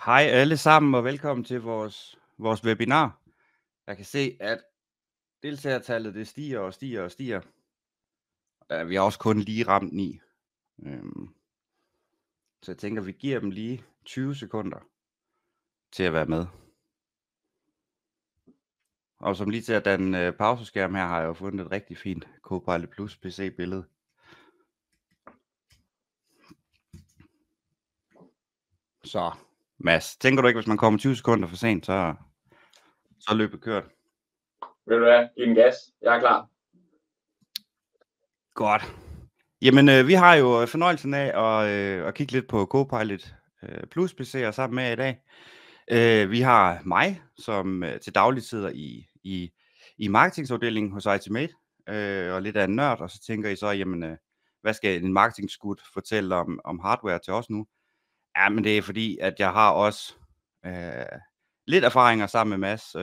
Hej alle sammen og velkommen til vores webinar. Jeg kan se, at deltagertallet det stiger og stiger og stiger. Vi har også kun lige ramt 9. Så jeg tænker, vi giver dem lige 20 sekunder til at være med. Og som lige til at danne pauseskærm her, har jeg jo fundet et rigtig fint Copilot Plus PC-billede. Så Mads, tænker du ikke, hvis man kommer 20 sekunder for sent, så er løbet kørt? Vil du have? Giv den gas. Jeg er klar. Godt. Jamen, vi har jo fornøjelsen af at kigge lidt på Copilot Plus PC'er sammen med i dag. Vi har mig, som til daglig sidder i marketingsafdelingen hos Itemate, og lidt af en nørd, og så tænker I så, jamen, hvad skal en marketingsgud fortælle om hardware til os nu? Ja, men det er fordi, at jeg har også lidt erfaringer sammen med Mads,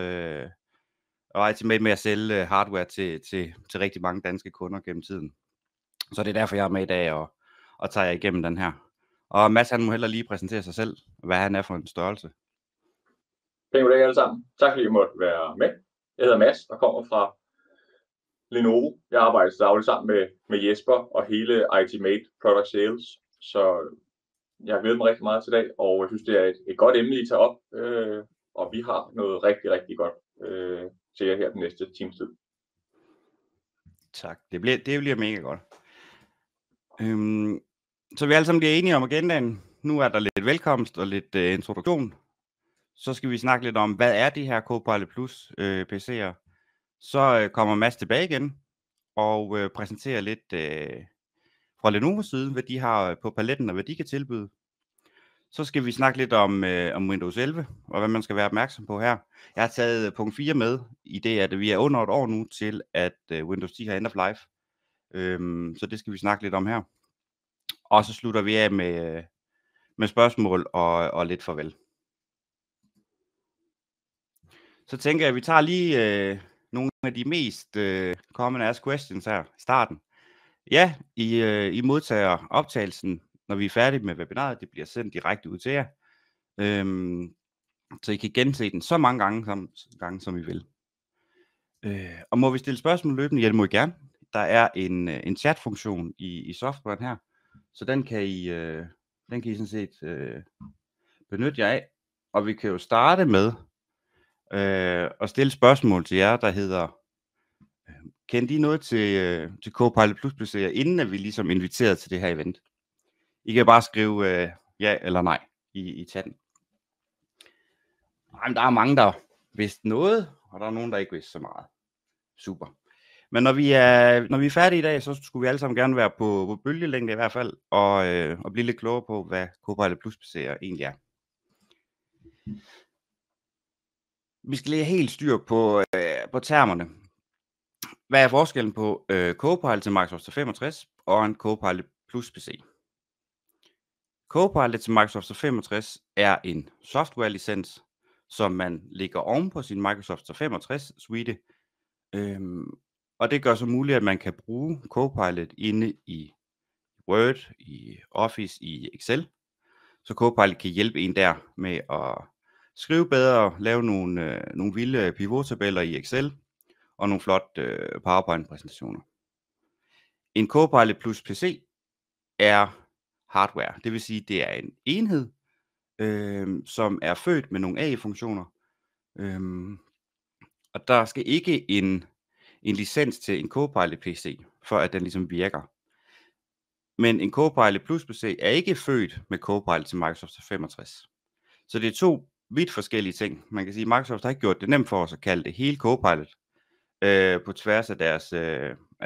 og Itemate med at sælge hardware til rigtig mange danske kunder gennem tiden. Så det er derfor, jeg er med i dag og tager jer igennem den her. Og Mads, han må heller lige præsentere sig selv, hvad han er for en størrelse. Pænt goddag alle sammen. Tak fordi I måtte være med. Jeg hedder Mads og kommer fra Lenovo. Jeg arbejder dagligt sammen med Jesper og hele Itemate Product Sales. Så jeg glæder mig rigtig meget til i dag, og jeg synes, det er et godt emne, I tager op. Og vi har noget rigtig, rigtig godt til jer her den næste times tid. Tak. Det bliver mega godt. Så vi alle sammen bliver enige om agendaen. Nu er der lidt velkomst og lidt introduktion. Så skal vi snakke lidt om, hvad er de her Copilot Plus PC'er. Så kommer Mads tilbage igen og præsenterer lidt fra Lenovo side, hvad de har på paletten og hvad de kan tilbyde. Så skal vi snakke lidt om Windows 11 og hvad man skal være opmærksom på her. Jeg har taget punkt 4 med i det, at vi er under et år nu til, at Windows 10 har end of life. Så det skal vi snakke lidt om her. Og så slutter vi af med spørgsmål og lidt farvel. Så tænker jeg, at vi tager lige nogle af de mest common asked questions her i starten. Ja, I modtager optagelsen, når vi er færdige med webinaret. Det bliver sendt direkte ud til jer. Så I kan gense den så mange gange som I vil. Og må vi stille spørgsmål løbende? Ja, det må I gerne. Der er en chat-funktion i softwaren her, så den kan I sådan set benytte jer af. Og vi kan jo starte med at stille spørgsmål til jer, der hedder, kender I noget til Copilot Plus PC'er, inden at vi ligesom inviteret til det her event? I kan bare skrive ja eller nej i chatten. Jamen, der er mange, der vidste noget, og der er nogen, der ikke vidste så meget. Super. Men når vi er færdige i dag, så skulle vi alle sammen gerne være på bølgelængde i hvert fald, og blive lidt klogere på, hvad Copilot Plus PC'er egentlig er. Vi skal lige have helt styr på termerne. Hvad er forskellen på Copilot til Microsoft 365 og en Copilot Plus PC? Copilot til Microsoft 365 er en software-licens, som man lægger oven på sin Microsoft 365 suite. Og det gør så muligt, at man kan bruge Copilot inde i Word, i Office, i Excel. Så Copilot kan hjælpe en der med at skrive bedre, lave nogle vilde pivottabeller i Excel og nogle flotte PowerPoint-præsentationer. En Copilot Plus PC er hardware, det vil sige, det er en enhed, som er født med nogle AI-funktioner. Og der skal ikke en licens til en Copilot PC, for at den ligesom virker. Men en Copilot Plus PC er ikke født med Copilot til Microsoft 365. Så det er to vidt forskellige ting. Man kan sige, at Microsoft har ikke gjort det nemt for os at kalde det hele Copilot på tværs af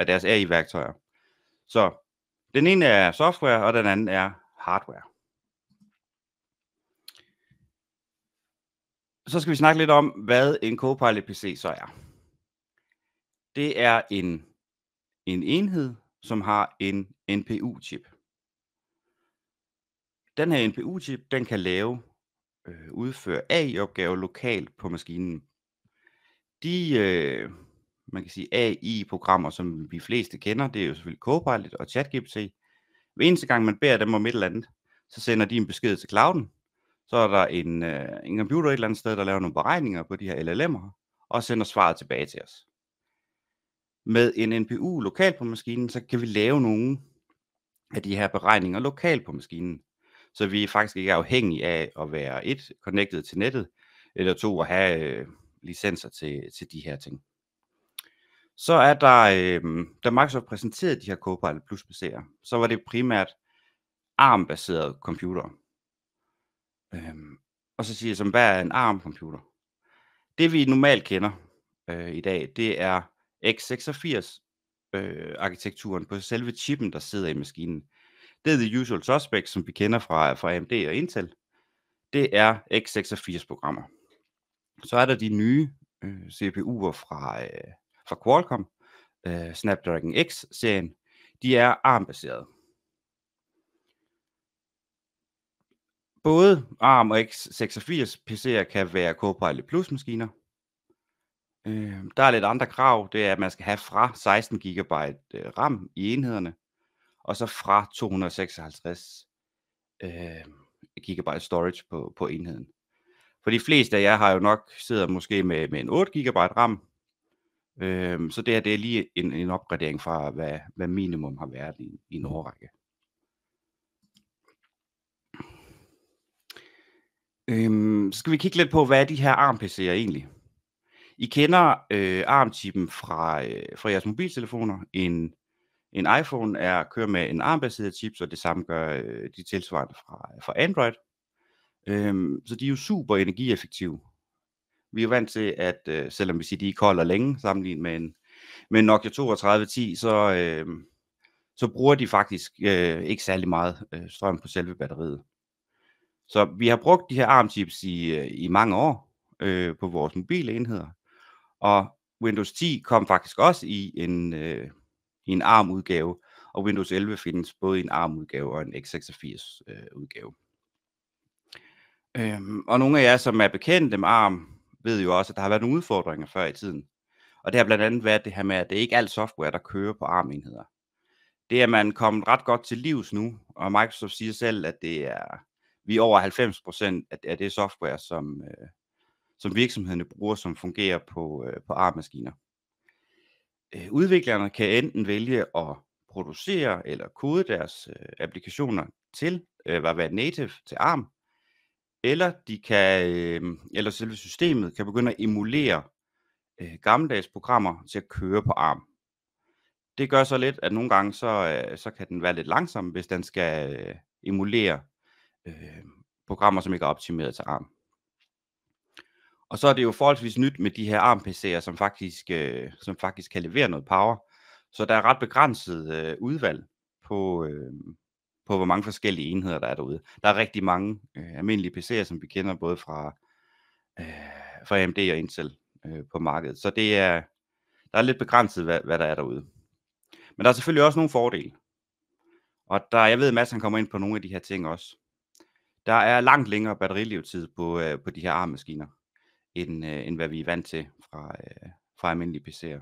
deres AI-værktøjer. Så den ene er software, og den anden er hardware. Så skal vi snakke lidt om, hvad en Copilot PC så er. Det er en enhed, som har en NPU-chip. Den her NPU-chip, den kan udføre AI-opgaver lokalt på maskinen. Man kan sige AI-programmer, som vi fleste kender, det er jo selvfølgelig Copilot og ChatGPT. Hver eneste gang man beder dem om et eller andet, så sender de en besked til clouden, Så er der en computer et eller andet sted, der laver nogle beregninger på de her LLM'er, og sender svaret tilbage til os. Med en NPU lokalt på maskinen, så kan vi lave nogle af de her beregninger lokalt på maskinen. Så vi faktisk ikke er afhængige af at være 1, connected til nettet, eller 2, at have licenser til de her ting. Så er der, da Microsoft præsenterede de her Copilot Plus PC'er, så var det primært ARM-baserede computere. Og så siger jeg, hvad er en ARM-computer? Det vi normalt kender i dag, det er x86 arkitekturen på selve chippen, der sidder i maskinen. Det er the usual suspects, som vi kender fra AMD og Intel. Det er x86-programmer. Så er der de nye CPU'er fra Qualcomm, Snapdragon X-serien. De er ARM-baserede. Både ARM og x86 PC'er kan være Copilot Plus maskiner. Der er lidt andre krav. Det er, at man skal have fra 16 GB RAM i enhederne, og så fra 256 GB storage på enheden. For de fleste af jer har jo nok sidder måske med en 8 GB RAM, så det her det er lige en opgradering fra, hvad minimum har været i en årrække. Så skal vi kigge lidt på, hvad er de her ARM-PC'er egentlig? I kender ARM-chippen fra jeres mobiltelefoner. En iPhone kører med en ARM-baseret chip, så det samme gør de tilsvarende fra Android. Så de er jo super energieffektive. Vi er jo vant til, at selvom vi siger, de ikke holder længe sammenlignet med en Nokia 3210, så bruger de faktisk ikke særlig meget strøm på selve batteriet. Så vi har brugt de her ARM-chips i mange år på vores mobile enheder, og Windows 10 kom faktisk også i en ARM-udgave, og Windows 11 findes både i en ARM-udgave og en x86-udgave. Og nogle af jer, som er bekendte med ARM, ved jo også, at der har været nogle udfordringer før i tiden. Og det har blandt andet været det her med, at det ikke er alt software, der kører på ARM-enheder. Det er man kommet ret godt til livs nu, og Microsoft siger selv, at vi er over 90% af det software, som virksomhederne bruger, som fungerer på ARM-maskiner. Udviklerne kan enten vælge at producere eller kode deres applikationer til at være native til ARM, eller eller selve systemet kan begynde at emulere gammeldags programmer til at køre på ARM. Det gør så lidt, at nogle gange så kan den være lidt langsom, hvis den skal emulere programmer, som ikke er optimeret til ARM. Og så er det jo forholdsvis nyt med de her ARM-PC'er, som faktisk kan levere noget power. Så der er ret begrænset udvalg på hvor mange forskellige enheder, der er derude. Der er rigtig mange almindelige PC'er, som vi kender både fra AMD og Intel på markedet. Så der er lidt begrænset, hvad der er derude. Men der er selvfølgelig også nogle fordele. Og jeg ved, at Mads han kommer ind på nogle af de her ting også. Der er langt længere batterilevetid på de her ARM-maskiner, end hvad vi er vant til fra almindelige PC'er.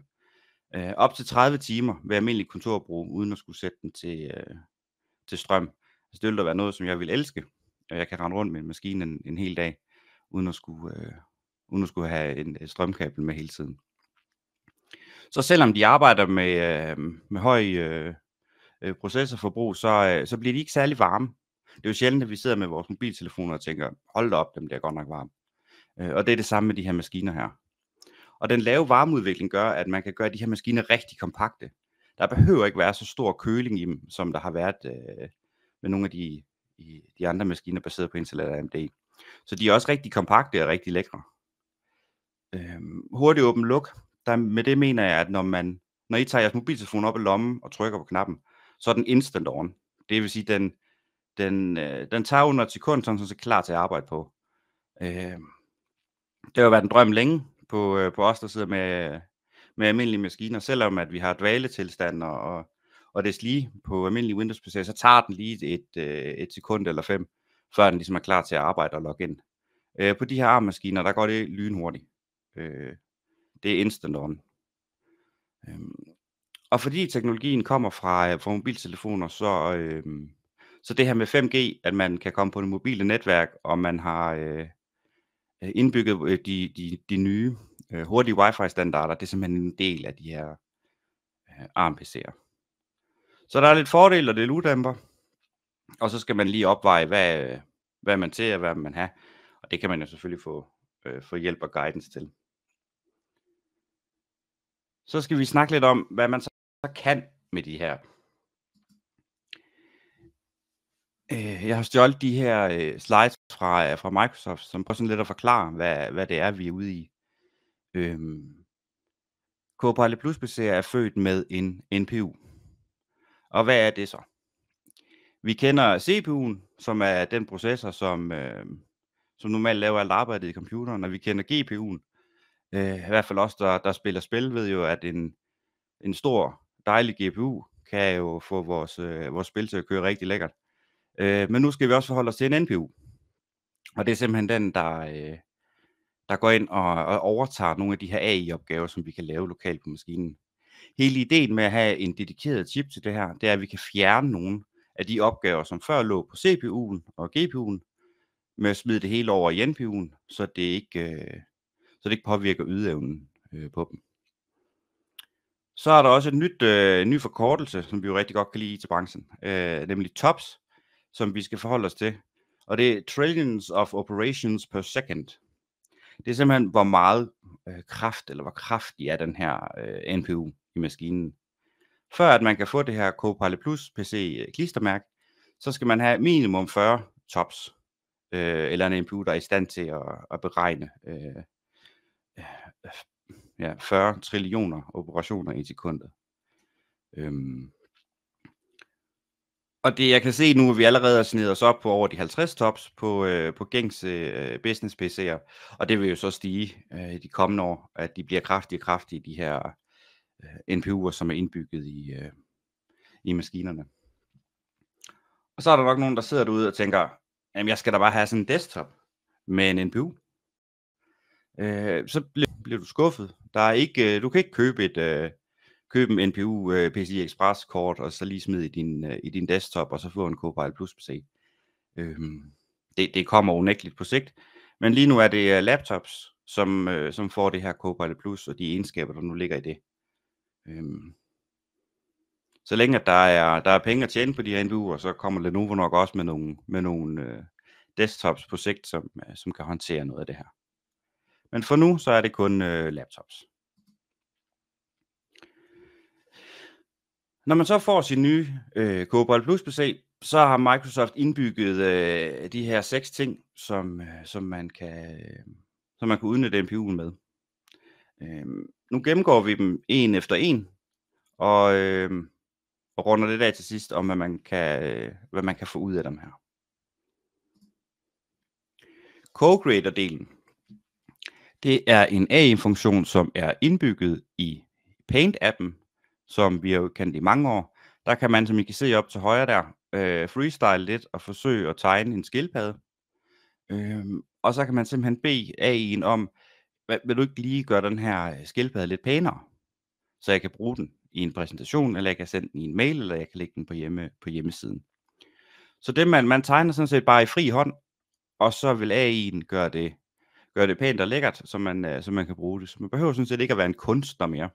Op til 30 timer ved almindelig kontorbrug, uden at skulle sætte den til strøm. Altså, det ville da være noget, som jeg vil elske. Jeg kan rende rundt med en maskine en hel dag, uden at skulle have et strømkabel med hele tiden. Så selvom de arbejder med høj processorforbrug, så bliver de ikke særlig varme. Det er jo sjældent, at vi sidder med vores mobiltelefoner og tænker, hold da op, dem bliver godt nok varme. Og det er det samme med de her maskiner her. Og den lave varmeudvikling gør, at man kan gøre de her maskiner rigtig kompakte. Der behøver ikke være så stor køling i dem, som der har været med nogle af de andre maskiner baseret på Intel eller AMD. Så de er også rigtig kompakte og rigtig lækre. Hurtigt åben luk. Med det mener jeg, at når I tager jeres mobiltelefon op i lommen og trykker på knappen, så er den instant on. Det vil sige, den tager under et sekund, så den er klar til at arbejde på. Det har jo været en drøm længe på os, der sidder med almindelige maskiner. Selvom at vi har dvaletilstand og deslige på almindelige Windows PC, så tager den lige et sekund eller 5, før den ligesom er klar til at arbejde og logge ind. På de her ARM-maskiner, der går det lynhurtigt. Det er instant on. Og fordi teknologien kommer fra mobiltelefoner, Så det her med 5G, at man kan komme på det mobile netværk, og man har indbygget de nye hurtige Wi-Fi-standarder, det er simpelthen en del af de her ARM-PC'er. Så der er lidt fordele, og det er ulemper. Og så skal man lige opveje, hvad man til, og hvad man har. Og det kan man jo selvfølgelig få hjælp og guidance til. Så skal vi snakke lidt om, hvad man så kan med de her. Jeg har stjålet de her slides fra Microsoft, som prøver sådan lidt at forklare, hvad det er, vi er ude i. Copilot Plus PC'er er født med en NPU. Og hvad er det så? Vi kender CPU'en, som er den processor, som normalt laver alt arbejdet i computeren, og vi kender GPU'en. I hvert fald os, der spiller spil, ved jo, at en stor, dejlig GPU kan jo få vores spil til at køre rigtig lækkert. Men nu skal vi også forholde os til en NPU. Og det er simpelthen den, der går ind og overtager nogle af de her AI-opgaver, som vi kan lave lokalt på maskinen. Hele ideen med at have en dedikeret chip til det her, det er, at vi kan fjerne nogle af de opgaver, som før lå på CPU'en og GPU'en, med at smide det hele over i NPU'en, så det ikke påvirker ydeevnen på dem. Så er der også en ny forkortelse, som vi jo rigtig godt kan lide til branchen, nemlig TOPS, som vi skal forholde os til. Og det er Trillions of Operations per Second. Det er simpelthen, hvor meget kraft, eller hvor kraftig er den her NPU i maskinen. Før at man kan få det her Copilot Plus PC klistermærke, så skal man have minimum 40 TOPS, eller en NPU, der er i stand til at beregne 40 trillioner operationer i sekundet. Og det jeg kan se nu, at vi allerede har snedet os op på over de 50 TOPS på gængse business PC'er, og det vil jo så stige i de kommende år, at de bliver kraftige, de her NPU'er, som er indbygget i maskinerne. Og så er der nok nogen, der sidder derude og tænker, jamen jeg skal da bare have sådan en desktop med en NPU. Så bliver du skuffet. Du kan ikke købe en NPU PCI Express kort og så lige smide i din desktop og så få en Copilot Plus PC. Det kommer unægteligt på sigt, men lige nu er det laptops, som får det her Copilot Plus og de egenskaber, der nu ligger i det. Så længe at der er penge at tjene på de her NPU'er, så kommer Lenovo nok også med nogle desktops på sigt, som kan håndtere noget af det her. Men for nu, så er det kun laptops. Når man så får sin nye Copilot Plus PC, så har Microsoft indbygget de her 6 ting, som man kan udnytte NPU'en med. Nu gennemgår vi dem en efter en, og runder det af til sidst om, hvad man kan få ud af dem her. Co-creator-delen, det er en AI-funktion, som er indbygget i Paint-appen, som vi har jo kendt i mange år. Der kan man, som I kan se op til højre der, freestyle lidt og forsøge at tegne en skildpadde. Og så kan man simpelthen bede AI'en om, vil du ikke lige gøre den her skildpadde lidt pænere, så jeg kan bruge den i en præsentation, eller jeg kan sende den i en mail, eller jeg kan lægge den på hjemmesiden. Så det man tegner sådan set bare i fri hånd, og så vil AI'en gøre det pænt og lækkert, så man kan bruge det. Så man behøver sådan set ikke at være en kunstner mere,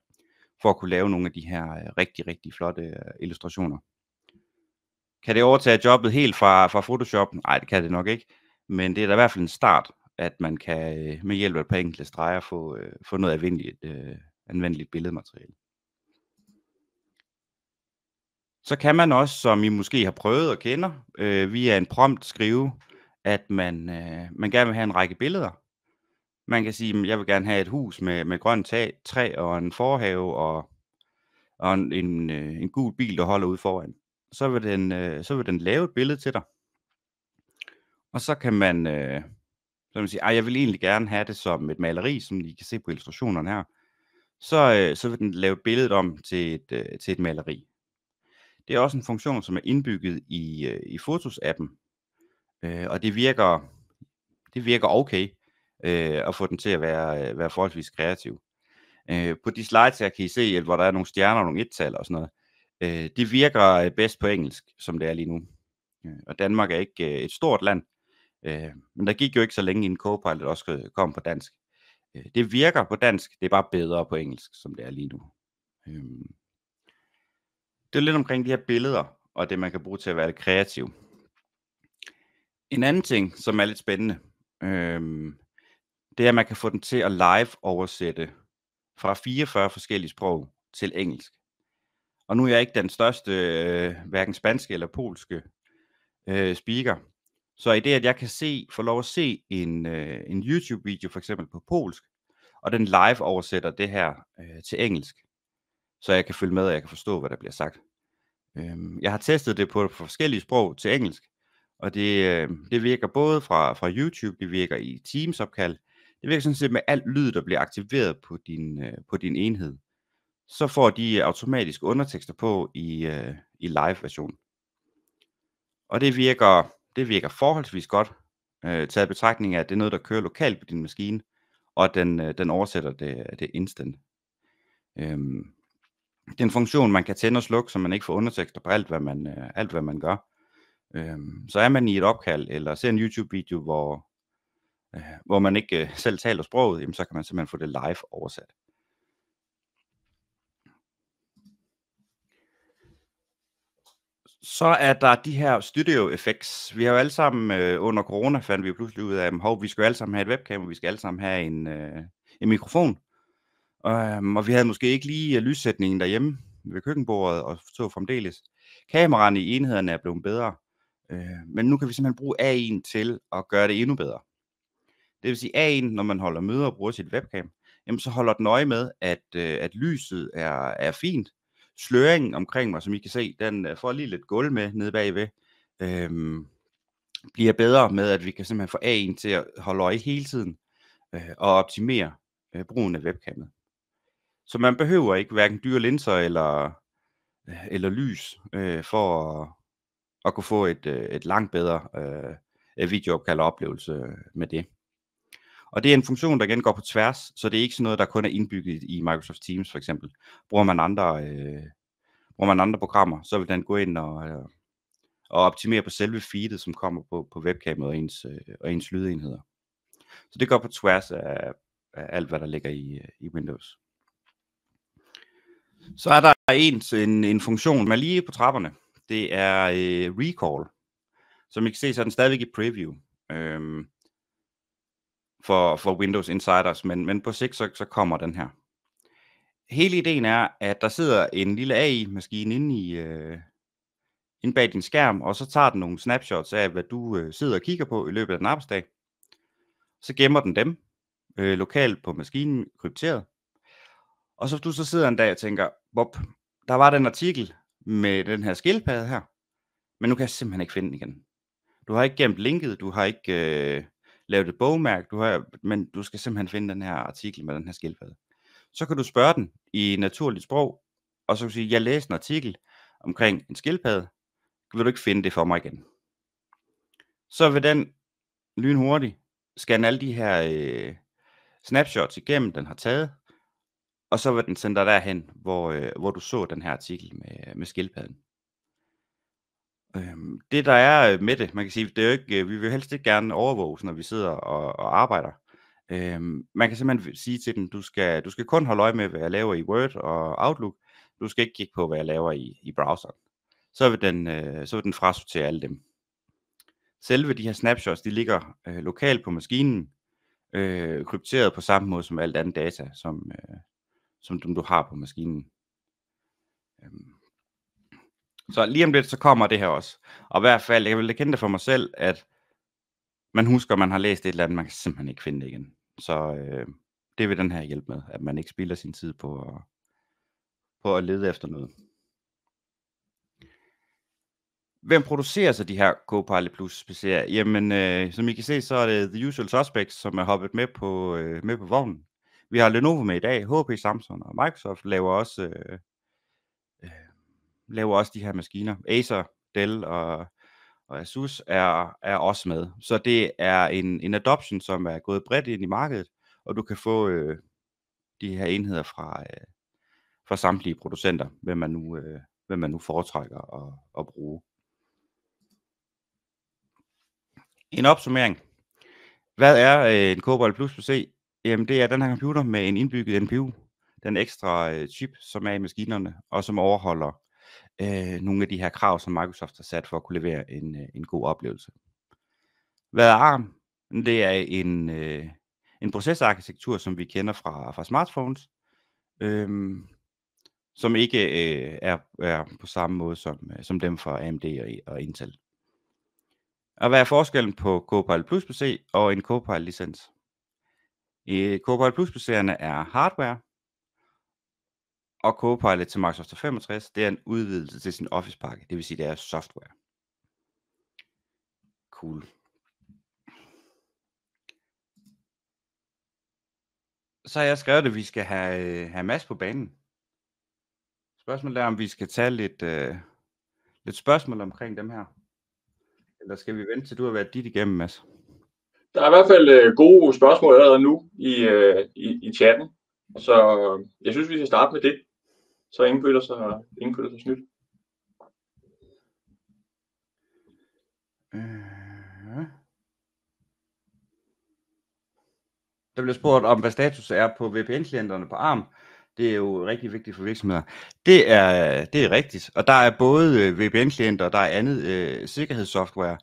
for at kunne lave nogle af de her rigtig, rigtig flotte illustrationer. Kan det overtage jobbet helt fra Photoshop? Nej, det kan det nok ikke. Men det er da i hvert fald en start, at man kan med hjælp af et par enkelte streger få noget anvendeligt billedmateriale. Så kan man også, som I måske har prøvet og kender, via en prompt skrive, at man gerne vil have en række billeder. Man kan sige, at jeg vil gerne have et hus med grønt træ og en forhave og en gul bil, der holder ude foran. Så vil den lave et billede til dig. Og så kan man sige, jeg vil egentlig gerne have det som et maleri, som I kan se på illustrationerne her. Så vil den lave billedet om til et maleri. Det er også en funktion, som er indbygget i Fotos-appen. Og det virker okay at få den til at være forholdsvis kreativ. På de slides her kan I se, hvor der er nogle stjerner og nogle ettal og sådan noget. Det virker bedst på engelsk, som det er lige nu. Og Danmark er ikke et stort land, men der gik jo ikke så længe inden Copilot også kom på dansk. Det virker på dansk, det er bare bedre på engelsk, som det er lige nu. Det er lidt omkring de her billeder, og det man kan bruge til at være lidt kreativ. En anden ting, som er lidt spændende, det er, at man kan få den til at live-oversætte fra 44 forskellige sprog til engelsk. Og nu er jeg ikke den største, hverken spanske eller polske speaker. Så i det, at jeg kan få lov at se en YouTube-video for eksempel på polsk, og den live-oversætter det her til engelsk, så jeg kan følge med, og jeg kan forstå, hvad der bliver sagt. Jeg har testet det på forskellige sprog til engelsk, og det virker både fra YouTube, det virker i Teams-opkald, det virker sådan set med alt lyd, der bliver aktiveret på din enhed. Så får de automatisk undertekster på i live-version. Og det virker forholdsvis godt, taget i betragtning af, at det er noget, der kører lokalt på din maskine, og at den oversætter det instant. Det er en funktion, man kan tænde og slukke, så man ikke får undertekster på alt, hvad man gør. Så er man i et opkald, eller ser en YouTube-video, hvor man ikke selv taler sproget, jamen, så kan man simpelthen få det live oversat. Så er der de her studio effects. Vi har jo alle sammen under corona fandt vi jo pludselig ud af, at vi skal jo alle sammen have et webcam, og vi skal alle sammen have en mikrofon. Og vi havde måske ikke lige lyssætningen derhjemme ved køkkenbordet, og så fremdeles. Kameraerne i enhederne er blevet bedre, men nu kan vi simpelthen bruge A1 til at gøre det endnu bedre. Det vil sige A1, når man holder møder og bruger sit webcam, jamen så holder den øje med, at lyset er fint. Sløringen omkring mig, som I kan se, den får lige lidt gulv med nede bagved, bliver bedre med, at vi kan simpelthen få A1 til at holde øje hele tiden og optimere brugen af webcamet. Så man behøver ikke hverken dyre linser eller lys for at kunne få et langt bedre videoopkald og oplevelse med det. Og det er en funktion, der igen går på tværs, så det er ikke sådan noget, der kun er indbygget i Microsoft Teams for eksempel. Bruger man andre programmer, så vil den gå ind og optimere på selve feedet, som kommer på webcamet og ens lydenheder. Så det går på tværs af alt, hvad der ligger i Windows. Så er der en funktion, man lige på trapperne. Det er Recall. Som I kan se, så er den stadigvæk i preview for Windows Insiders, men på sigt så kommer den her. Hele ideen er, at der sidder en lille AI-maskine inde bag din skærm, og så tager den nogle snapshots af, hvad du sidder og kigger på i løbet af den arbejdsdag. Så gemmer den dem lokalt på maskinen, krypteret. Og så du så sidder en dag og tænker, der var den artikel med den her skildpadde her, men nu kan jeg simpelthen ikke finde den igen. Du har ikke gemt linket, du har ikke lavet et bogmærke, men du skal simpelthen finde den her artikel med den her skildpadde. Så kan du spørge den i naturligt sprog, og så kan du sige, jeg læste en artikel omkring en skildpadde, vil du ikke finde det for mig igen? Så vil den lynhurtigt scanne alle de her snapshots igennem, den har taget, og så vil den sende dig derhen, hvor du så den her artikel med skildpadden. Det der er med det, man kan sige, det er jo ikke, vi vil helst ikke gerne overvåges, når vi sidder og arbejder. Man kan simpelthen sige til den, du skal kun holde øje med, hvad jeg laver i Word og Outlook. Du skal ikke kigge på, hvad jeg laver i browseren. Så vil den frasortere alle dem. Selve de her snapshots, de ligger lokalt på maskinen, krypteret på samme måde som alt andet data, som du har på maskinen. Så lige om lidt, så kommer det her også. Og i hvert fald, jeg vil kende det for mig selv, at man husker, at man har læst et eller andet, man kan simpelthen ikke finde det igen. Så det vil den her hjælpe med, at man ikke spilder sin tid på at lede efter noget. Hvem producerer så de her Copilot Plus PC'er? Jamen, som I kan se, så er det The Usual Suspects, som er hoppet med på vognen. Vi har Lenovo med i dag, HP, Samsung og Microsoft laver også de her maskiner. Acer, Dell og Asus er også med. Så det er en adoption, som er gået bredt ind i markedet, og du kan få de her enheder fra samtlige producenter, hvem man nu foretrækker at bruge. En opsummering. Hvad er en Cobalt Plus PC? Jamen, det er den her computer med en indbygget NPU, den ekstra chip, som er i maskinerne, og som overholder nogle af de her krav, som Microsoft har sat for at kunne levere en god oplevelse. Hvad er ARM? Det er en procesarkitektur, som vi kender fra smartphones, som ikke er på samme måde som dem fra AMD og Intel. Og hvad er forskellen på Copilot Plus PC og en Copilot licens? Copilot Plus PC'erne er hardware, og Copilot til Microsoft 365, det er en udvidelse til sin Office-pakke, det vil sige, det er software. Cool. Så har jeg skrevet, at vi skal have Mads på banen. Spørgsmålet er, om vi skal tage lidt spørgsmål omkring dem her. Eller skal vi vente til du har været dit igennem, Mads? Der er i hvert fald gode spørgsmål allerede nu i chatten, så jeg synes, vi skal starte med det, så ingen føler sig snydt. Der bliver spurgt om, hvad status er på VPN-klienterne på ARM. Det er jo rigtig vigtigt for virksomheder. Det er rigtigt, og der er både VPN-klienter, og der er andet sikkerhedssoftware,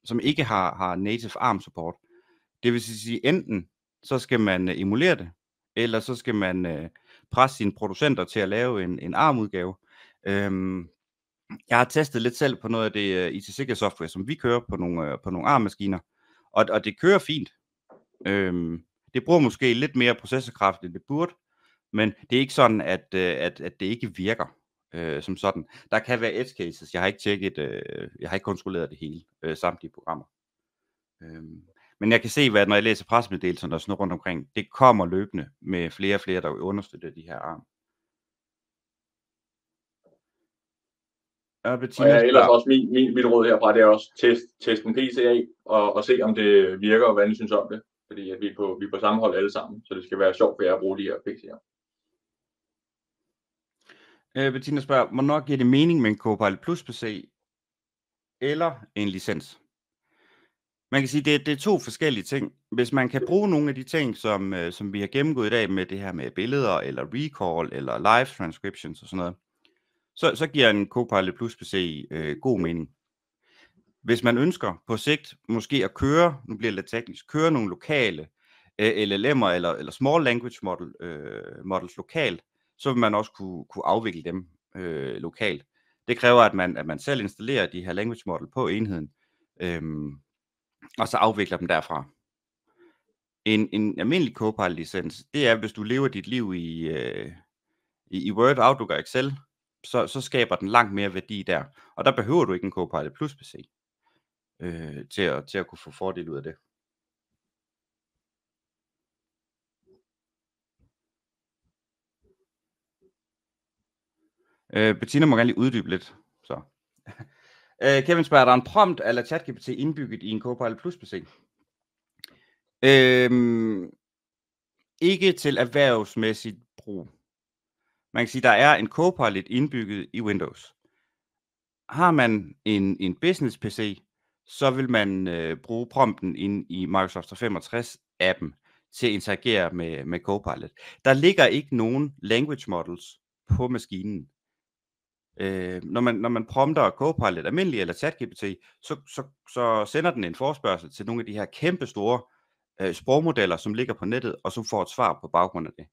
som ikke har native ARM-support. Det vil sige, enten så skal man emulere det, eller så skal man presse sine producenter til at lave en ARM-udgave. Jeg har testet lidt selv på noget af det IT-sikkerhedssoftware, som vi kører på nogle ARM-maskiner, og det kører fint. Det bruger måske lidt mere processorkraft, end det burde, men det er ikke sådan, at det ikke virker som sådan. Der kan være edge cases. Jeg har ikke tjekket, jeg har ikke kontrolleret det hele, samtlige programmer. Men jeg kan se, hvad når jeg læser pressemeddelelserne og sådan noget rundt omkring, det kommer løbende med flere og flere, der vil understøtte de her ARM. Og ellers også mit råd herfra, det er også teste en PC af, og se om det virker, og hvad I synes om det. Fordi at vi er på samme hold alle sammen, så det skal være sjovt for jer at bruge de her PC'er. Bettina spørger, hvornår giver det mening med en Copilot Plus PC eller en licens? Man kan sige, det er to forskellige ting. Hvis man kan bruge nogle af de ting, som vi har gennemgået i dag med det her med billeder, eller recall, eller live transcriptions og sådan noget, så giver en Copilot Plus PC god mening. Hvis man ønsker på sigt måske at køre, nu bliver det lidt teknisk, køre nogle lokale LLM'er eller small language models lokalt, så vil man også kunne afvikle dem lokalt. Det kræver, at man selv installerer de her language model på enheden, og så afvikler dem derfra. En almindelig Copilot-licens, det er, hvis du lever dit liv i Word, Outlook og Excel, så skaber den langt mere værdi der. Og der behøver du ikke en Copilot Plus PC til at kunne få fordel ud af det. Bettina må gerne lige uddybe lidt. Så. Kevin spørger, der er en prompt eller ChatGPT indbygget i en Copilot Plus PC? Ikke til erhvervsmæssigt brug. Man kan sige, der er en Copilot indbygget i Windows. Har man en business PC, så vil man bruge prompten ind i Microsoft 365-appen til at interagere med Copilot. Der ligger ikke nogen language models på maskinen. Når man prompter Copilot almindelig eller ChatGPT, så sender den en forespørgsel til nogle af de her kæmpe store sprogmodeller, som ligger på nettet, og som får et svar på baggrund af det.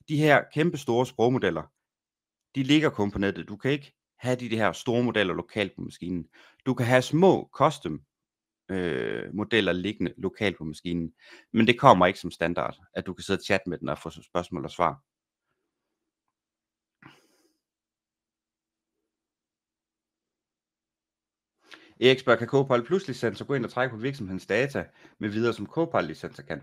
De her kæmpe store sprogmodeller, de ligger kun på nettet. Du kan ikke have de her store modeller lokalt på maskinen. Du kan have små custom modeller liggende lokalt på maskinen, men det kommer ikke som standard, at du kan sidde og chatte med den og få spørgsmål og svar. Erik spørger, kan Copilot Plus licenser gå ind og trække på virksomhedens data med videre, som Copilot licenser kan?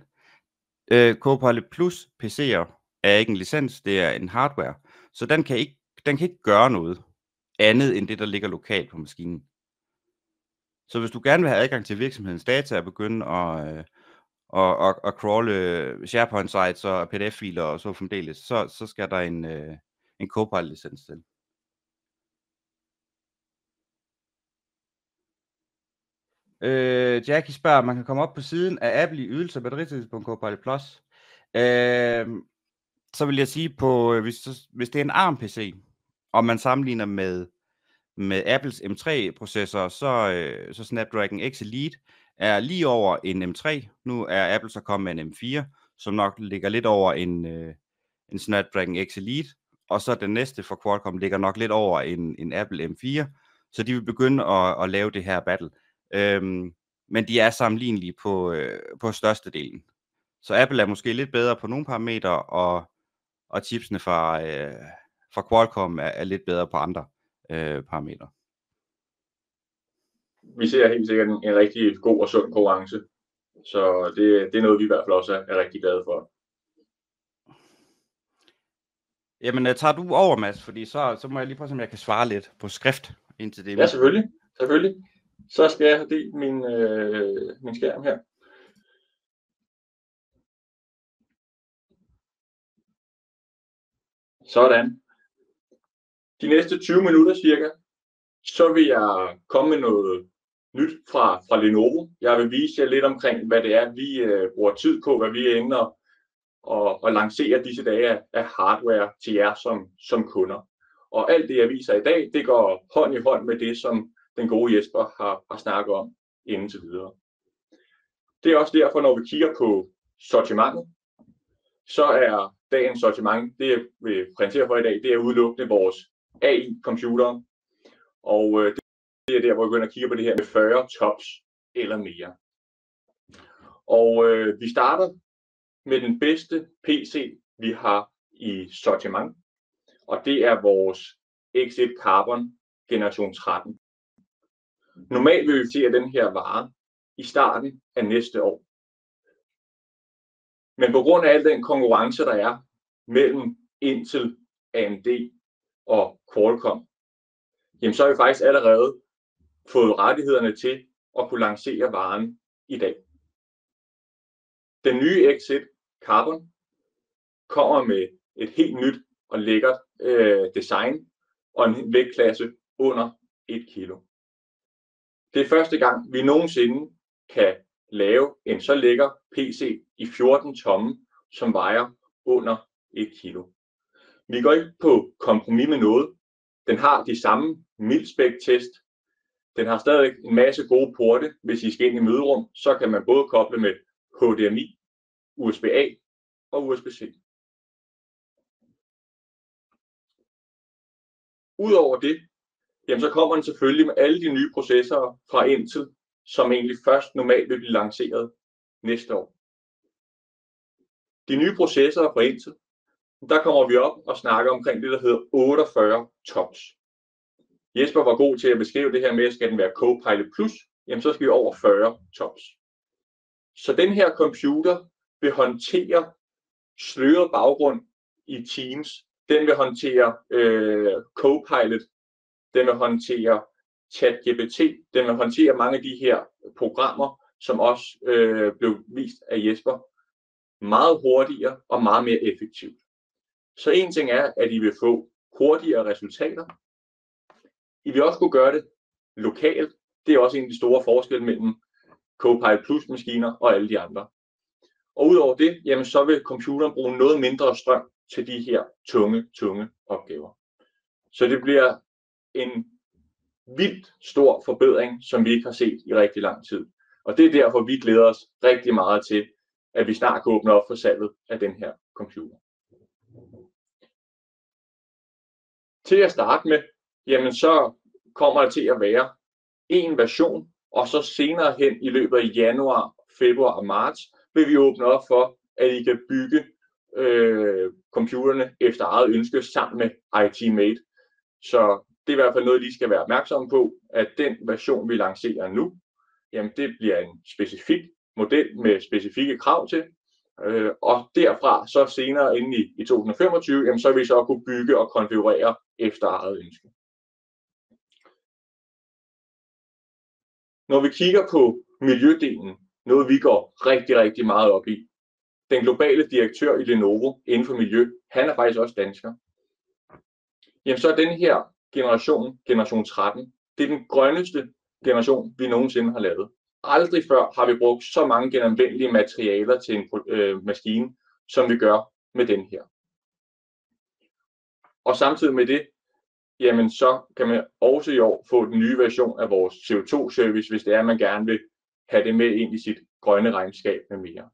Copilot Plus PC'er er ikke en licens, det er en hardware, så den kan ikke gøre noget andet end det, der ligger lokalt på maskinen. Så hvis du gerne vil have adgang til virksomhedens data og begynde at crawle SharePoint sites og PDF-filer og så fremdeles, så skal der en Copilot licens til. Jackie spørger, om man kan komme op på siden af Apple i ydelser og batteritid på Copilot Plus. Så vil jeg sige, hvis det er en ARM-PC, og man sammenligner med Apples M3-processor, så Snapdragon X Elite er lige over en M3. Nu er Apple så kommet med en M4, som nok ligger lidt over en Snapdragon X Elite, og så den næste for Qualcomm ligger nok lidt over en Apple M4, så de vil begynde at lave det her battle. Men de er sammenlignelige på størstedelen. Så Apple er måske lidt bedre på nogle parametre, og chipsene fra Qualcomm er lidt bedre på andre parametre. Vi ser helt sikkert en rigtig god og sund konkurrence, så det er noget, vi i hvert fald også er rigtig glade for. Jamen, tager du over, Mads, fordi så må jeg lige prøve, om jeg kan svare lidt på skrift indtil det. Ja, selvfølgelig. Så skal jeg have delt min skærm her. Sådan. De næste 20 minutter cirka, så vil jeg komme med noget nyt fra Lenovo. Jeg vil vise jer lidt omkring, hvad det er, vi bruger tid på, hvad vi ender og lancere disse dage af hardware til jer som kunder. Og alt det, jeg viser i dag, det går hånd i hånd med det, som den gode Jesper har snakket om indtil videre. Det er også derfor, når vi kigger på sortimentet, så er dagens sortiment, det jeg vil præsentere for i dag, det er udelukkende vores AI-computere. Og det er der, hvor vi begynder at kigge på det her med 40 tops eller mere. Og vi starter med den bedste PC, vi har i sortiment. Og det er vores X1 Carbon generation 13. Normalt vil vi se den her vare i starten af næste år. Men på grund af al den konkurrence, der er mellem Intel, AMD og Qualcomm, jamen så har vi faktisk allerede fået rettighederne til at kunne lancere varen i dag. Den nye X1 Carbon kommer med et helt nyt og lækkert design og en vægtklasse under 1 kilo. Det er første gang, vi nogensinde kan lave en så lækker PC i 14 tomme, som vejer under 1 kilo. Vi går ikke på kompromis med noget. Den har de samme mildspæk-test. Den har stadig en masse gode porte. Hvis I skal ind i møderum, så kan man både koble med HDMI, USB-A og USB-C. Udover det, jamen så kommer den selvfølgelig med alle de nye processorer fra Intel, som egentlig først normalt vil blive lanceret næste år. De nye processorer fra Intel, der kommer vi op og snakker omkring det, der hedder 48 tops. Jesper var god til at beskrive det her med, at skal den være Copilot Plus, jamen så skal vi over 40 tops. Så den her computer vil håndtere sløret baggrund i Teams. Den vil håndtere Copilot. Den vil håndtere ChatGPT. Den vil håndtere mange af de her programmer, som også blev vist af Jesper. Meget hurtigere og meget mere effektivt. Så en ting er, at I vil få hurtigere resultater. I vil også kunne gøre det lokalt. Det er også en af de store forskelle mellem Copilot Plus maskiner og alle de andre. Og udover det, jamen så vil computeren bruge noget mindre strøm til de her tunge opgaver. Så det bliver en vildt stor forbedring, som vi ikke har set i rigtig lang tid. Og det er derfor, vi glæder os rigtig meget til, at vi snart kan åbne op for salget af den her computer. Til at starte med, jamen så kommer der til at være en version, og så senere hen i løbet af januar, februar og marts, vil vi åbne op for, at I kan bygge computerne efter eget ønske sammen med IT-Mate. Så det er i hvert fald noget, I skal være opmærksomme på, at den version, vi lancerer nu, jamen det bliver en specifik model med specifikke krav til. Og derfra så senere inde i 2025, jamen så vil vi så kunne bygge og konfigurere efter eget ønske. Når vi kigger på miljødelen, noget vi går rigtig meget op i. Den globale direktør i Lenovo inden for miljø, han er faktisk også dansker. Jamen så er den her generation 13, det er den grønneste generation, vi nogensinde har lavet. Aldrig før har vi brugt så mange genanvendelige materialer til en maskine, som vi gør med den her. Og samtidig med det, jamen så kan man også i år få den nye version af vores CO2-service, hvis det er, at man gerne vil have det med ind i sit grønne regnskab med mere.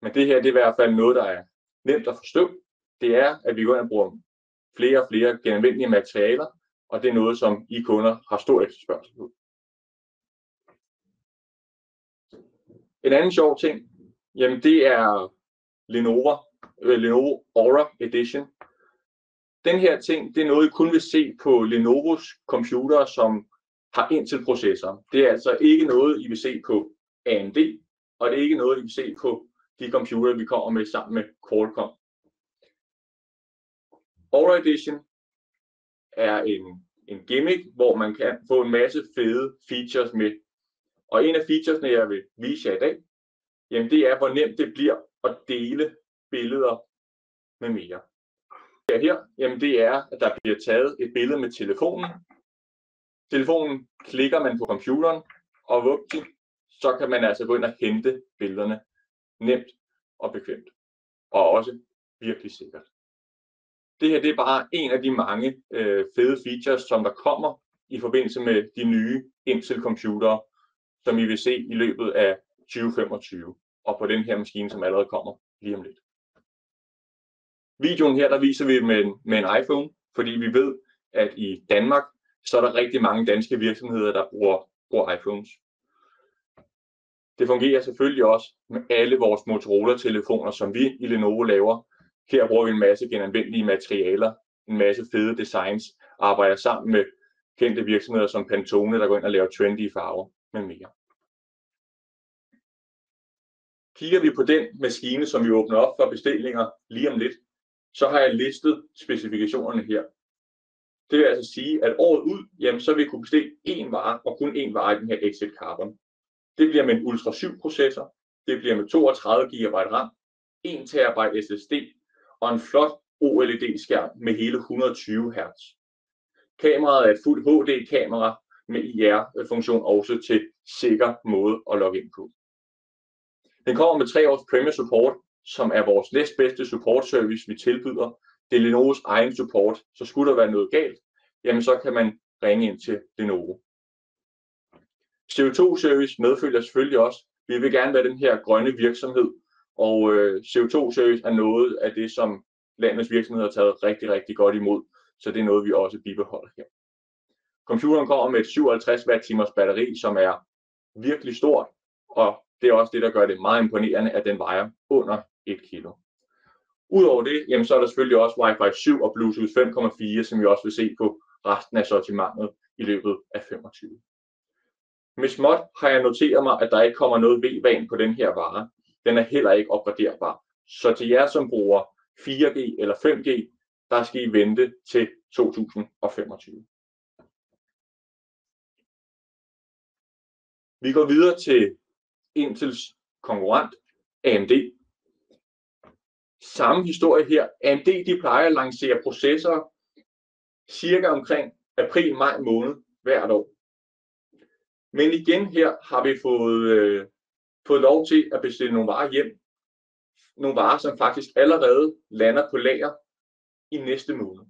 Men det her, det er i hvert fald noget, der er nemt at forstå. Det er, at vi går ind og bruger flere og flere genanvendelige materialer, og det er noget, som I kunder har stor efterspørgsel på. En anden sjov ting, jamen det er Lenovo Aura Edition. Den her ting, det er noget, I kun vil se på Lenovos computere, som har Intel-processorer. Det er altså ikke noget, I vil se på AMD, og det er ikke noget, I vil se på de computere, vi kommer med sammen med Qualcomm. Aura Edition er en gimmick, hvor man kan få en masse fede features med. Og en af featuresne, jeg vil vise jer i dag, jamen det er, hvor nemt det bliver at dele billeder med mere. Her, jamen det er, at der bliver taget et billede med telefonen. Telefonen klikker man på computeren, og vupti, så kan man altså gå ind og hente billederne nemt og bekvemt. Og også virkelig sikkert. Det her det er bare en af de mange fede features, som der kommer i forbindelse med de nye Intel-computere, som I vil se i løbet af 2025, og på den her maskine, som allerede kommer lige om lidt. Videoen her, der viser vi med en iPhone, fordi vi ved, at i Danmark, så er der rigtig mange danske virksomheder, der bruger iPhones. Det fungerer selvfølgelig også med alle vores Motorola-telefoner, som vi i Lenovo laver. Her bruger vi en masse genanvendelige materialer, en masse fede designs, arbejder sammen med kendte virksomheder som Pantone, der går ind og laver trendy farver med mere. Kigger vi på den maskine, som vi åbner op for bestillinger lige om lidt, så har jeg listet specifikationerne her. Det vil altså sige, at året ud, jamen, så vil vi kunne bestille én vare, og kun én vare i den her Exit Carbon. Det bliver med en Ultra 7 processor, det bliver med 32 GB RAM, 1 TB SSD og en flot OLED-skærm med hele 120 Hz. Kameraet er et fuldt HD-kamera med IR-funktion også til sikker måde at logge ind på. Den kommer med 3 års Premier Support, som er vores næstbedste support service, vi tilbyder. Det er Lenovos egen support, så skulle der være noget galt, jamen så kan man ringe ind til Lenovo. CO2-service medfølger selvfølgelig også. Vi vil gerne være den her grønne virksomhed, og CO2-service er noget af det, som landets virksomheder har taget rigtig, rigtig godt imod, så det er noget, vi også bibeholder her. Computeren kommer med et 57 Wh batteri, som er virkelig stort, og det er også det, der gør det meget imponerende, at den vejer under 1 kilo. Udover det, jamen, så er der selvfølgelig også Wi-Fi 7 og Bluetooth 5.4, som vi også vil se på resten af sortimentet i løbet af 25. Med småt har jeg noteret mig, at der ikke kommer noget V-van på den her vare. Den er heller ikke opgraderbar. Så til jer, som bruger 4G eller 5G, der skal I vente til 2025. Vi går videre til Intels konkurrent, AMD. Samme historie her. AMD de plejer at lancere processorer cirka omkring april-maj måned hvert år. Men igen her har vi fået lov til at bestille nogle varer hjem. Nogle varer, som faktisk allerede lander på lager i næste måned.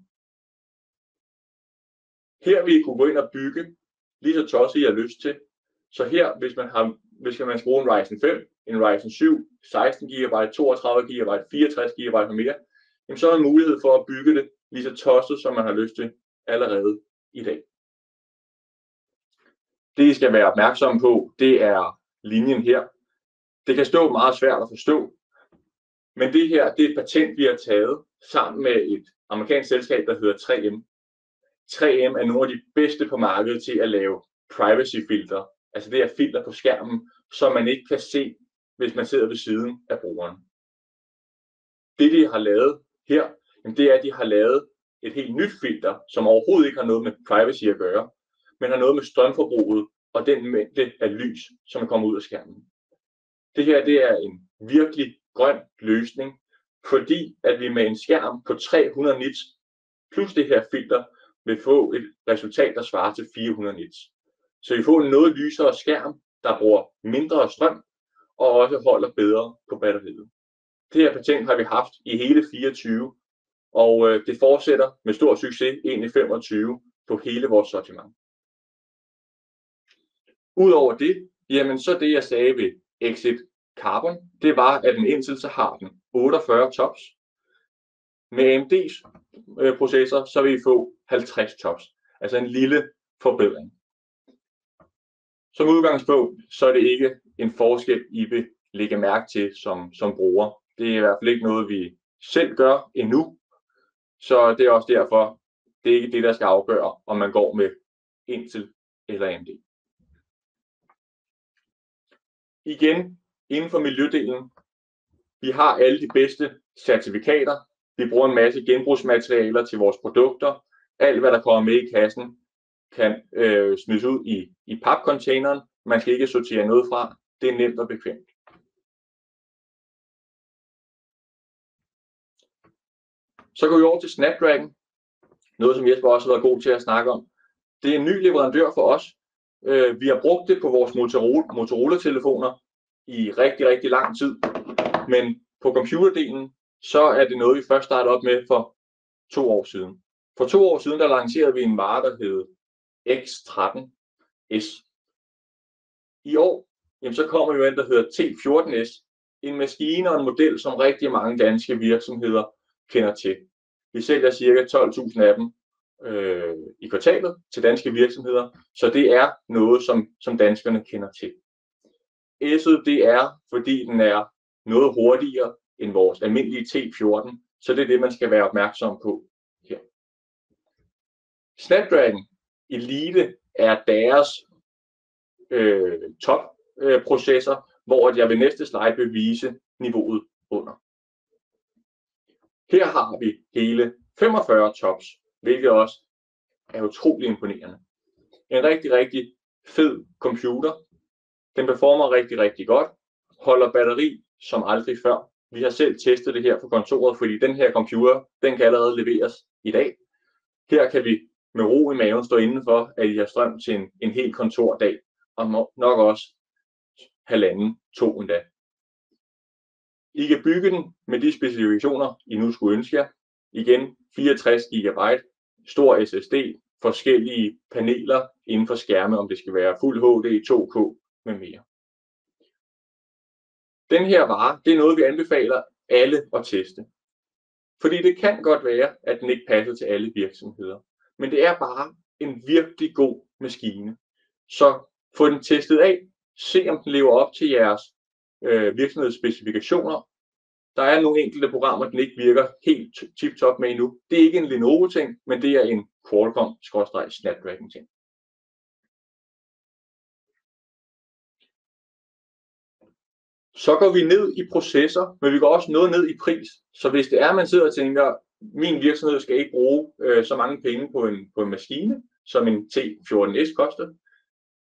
Her vil I kunne gå ind og bygge lige så tosset I har lyst til. Så her, hvis man skal bruge en Ryzen 5, en Ryzen 7, 16 GB, 32 GB, 64 GB og mere, jamen så er der mulighed for at bygge det lige så tosset, som man har lyst til allerede i dag. Det I skal være opmærksom på, det er linjen her. Det kan stå meget svært at forstå, men det her det er et patent, vi har taget sammen med et amerikansk selskab, der hedder 3M. 3M er nogle af de bedste på markedet til at lave privacy-filter. Altså det er filter på skærmen, som man ikke kan se, hvis man sidder ved siden af brugeren. Det de har lavet her, det er, at de har lavet et helt nyt filter, som overhovedet ikke har noget med privacy at gøre, men har noget med strømforbruget og den mængde af lys, som kommer ud af skærmen. Det her det er en virkelig grøn løsning, fordi at vi med en skærm på 300 nits plus det her filter vil få et resultat, der svarer til 400 nits. Så vi får en noget lysere skærm der bruger mindre strøm og også holder bedre på batteriet. Det her patent har vi haft i hele 24, og det fortsætter med stor succes ind i 25 på hele vores sortiment. Udover det, jamen så det jeg sagde ved Exit Carbon, det var, at en Intel så har den 48 tops. Med AMD's processor, så vil I få 50 tops. Altså en lille forbedring. Som udgangspunkt, så er det ikke en forskel, I vil lægge mærke til som bruger. Det er i hvert fald ikke noget, vi selv gør endnu. Så det er også derfor, det er ikke det, der skal afgøre, om man går med Intel eller AMD. Igen, inden for miljødelen, vi har alle de bedste certifikater. Vi bruger en masse genbrugsmaterialer til vores produkter. Alt, hvad der kommer med i kassen, kan smides ud i papcontaineren. Man skal ikke sortere noget fra. Det er nemt og bekvemt. Så går vi over til Snapdragon. Noget, som Jesper også har været god til at snakke om. Det er en ny leverandør for os. Vi har brugt det på vores Motorola-telefoner i rigtig, rigtig lang tid. Men på computerdelen, så er det noget, vi først startede op med for 2 år siden. For 2 år siden, der lancerede vi en vare, der hed X13S. I år, jamen, så kommer jo en, der hedder T14S. En maskine og en model, som rigtig mange danske virksomheder kender til. Vi sælger ca. 12.000 af dem i kvartalet til danske virksomheder, så det er noget, som danskerne kender til. S'et, det er, fordi den er noget hurtigere end vores almindelige T14, så det er det, man skal være opmærksom på her. Snapdragon Elite er deres top-processor, hvor jeg ved næste slide vil vise niveauet under. Her har vi hele 45 tops, hvilket også er utrolig imponerende. En rigtig, rigtig fed computer. Den performer rigtig, rigtig godt. Holder batteri som aldrig før. Vi har selv testet det her på kontoret, fordi den her computer, den kan allerede leveres i dag. Her kan vi med ro i maven stå indenfor, at I har strøm til en hel kontordag, og nok også 1,5-2 endda. I kan bygge den med de specifikationer, I nu skulle ønske jer. Igen 64 GB, stor SSD, forskellige paneler inden for skærme, om det skal være Fuld HD, 2K med mere. Den her vare, det er noget, vi anbefaler alle at teste. Fordi det kan godt være, at den ikke passer til alle virksomheder. Men det er bare en virkelig god maskine. Så få den testet af. Se om den lever op til jeres virksomhedsspecifikationer. Der er nogle enkelte programmer, den ikke virker helt tip-top med endnu. Det er ikke en Lenovo-ting, men det er en Qualcomm/Snapdragon-ting. Så går vi ned i processor, men vi går også noget ned i pris. Så hvis det er, man sidder og tænker, min virksomhed skal ikke bruge så mange penge på en maskine, som en T14S koster,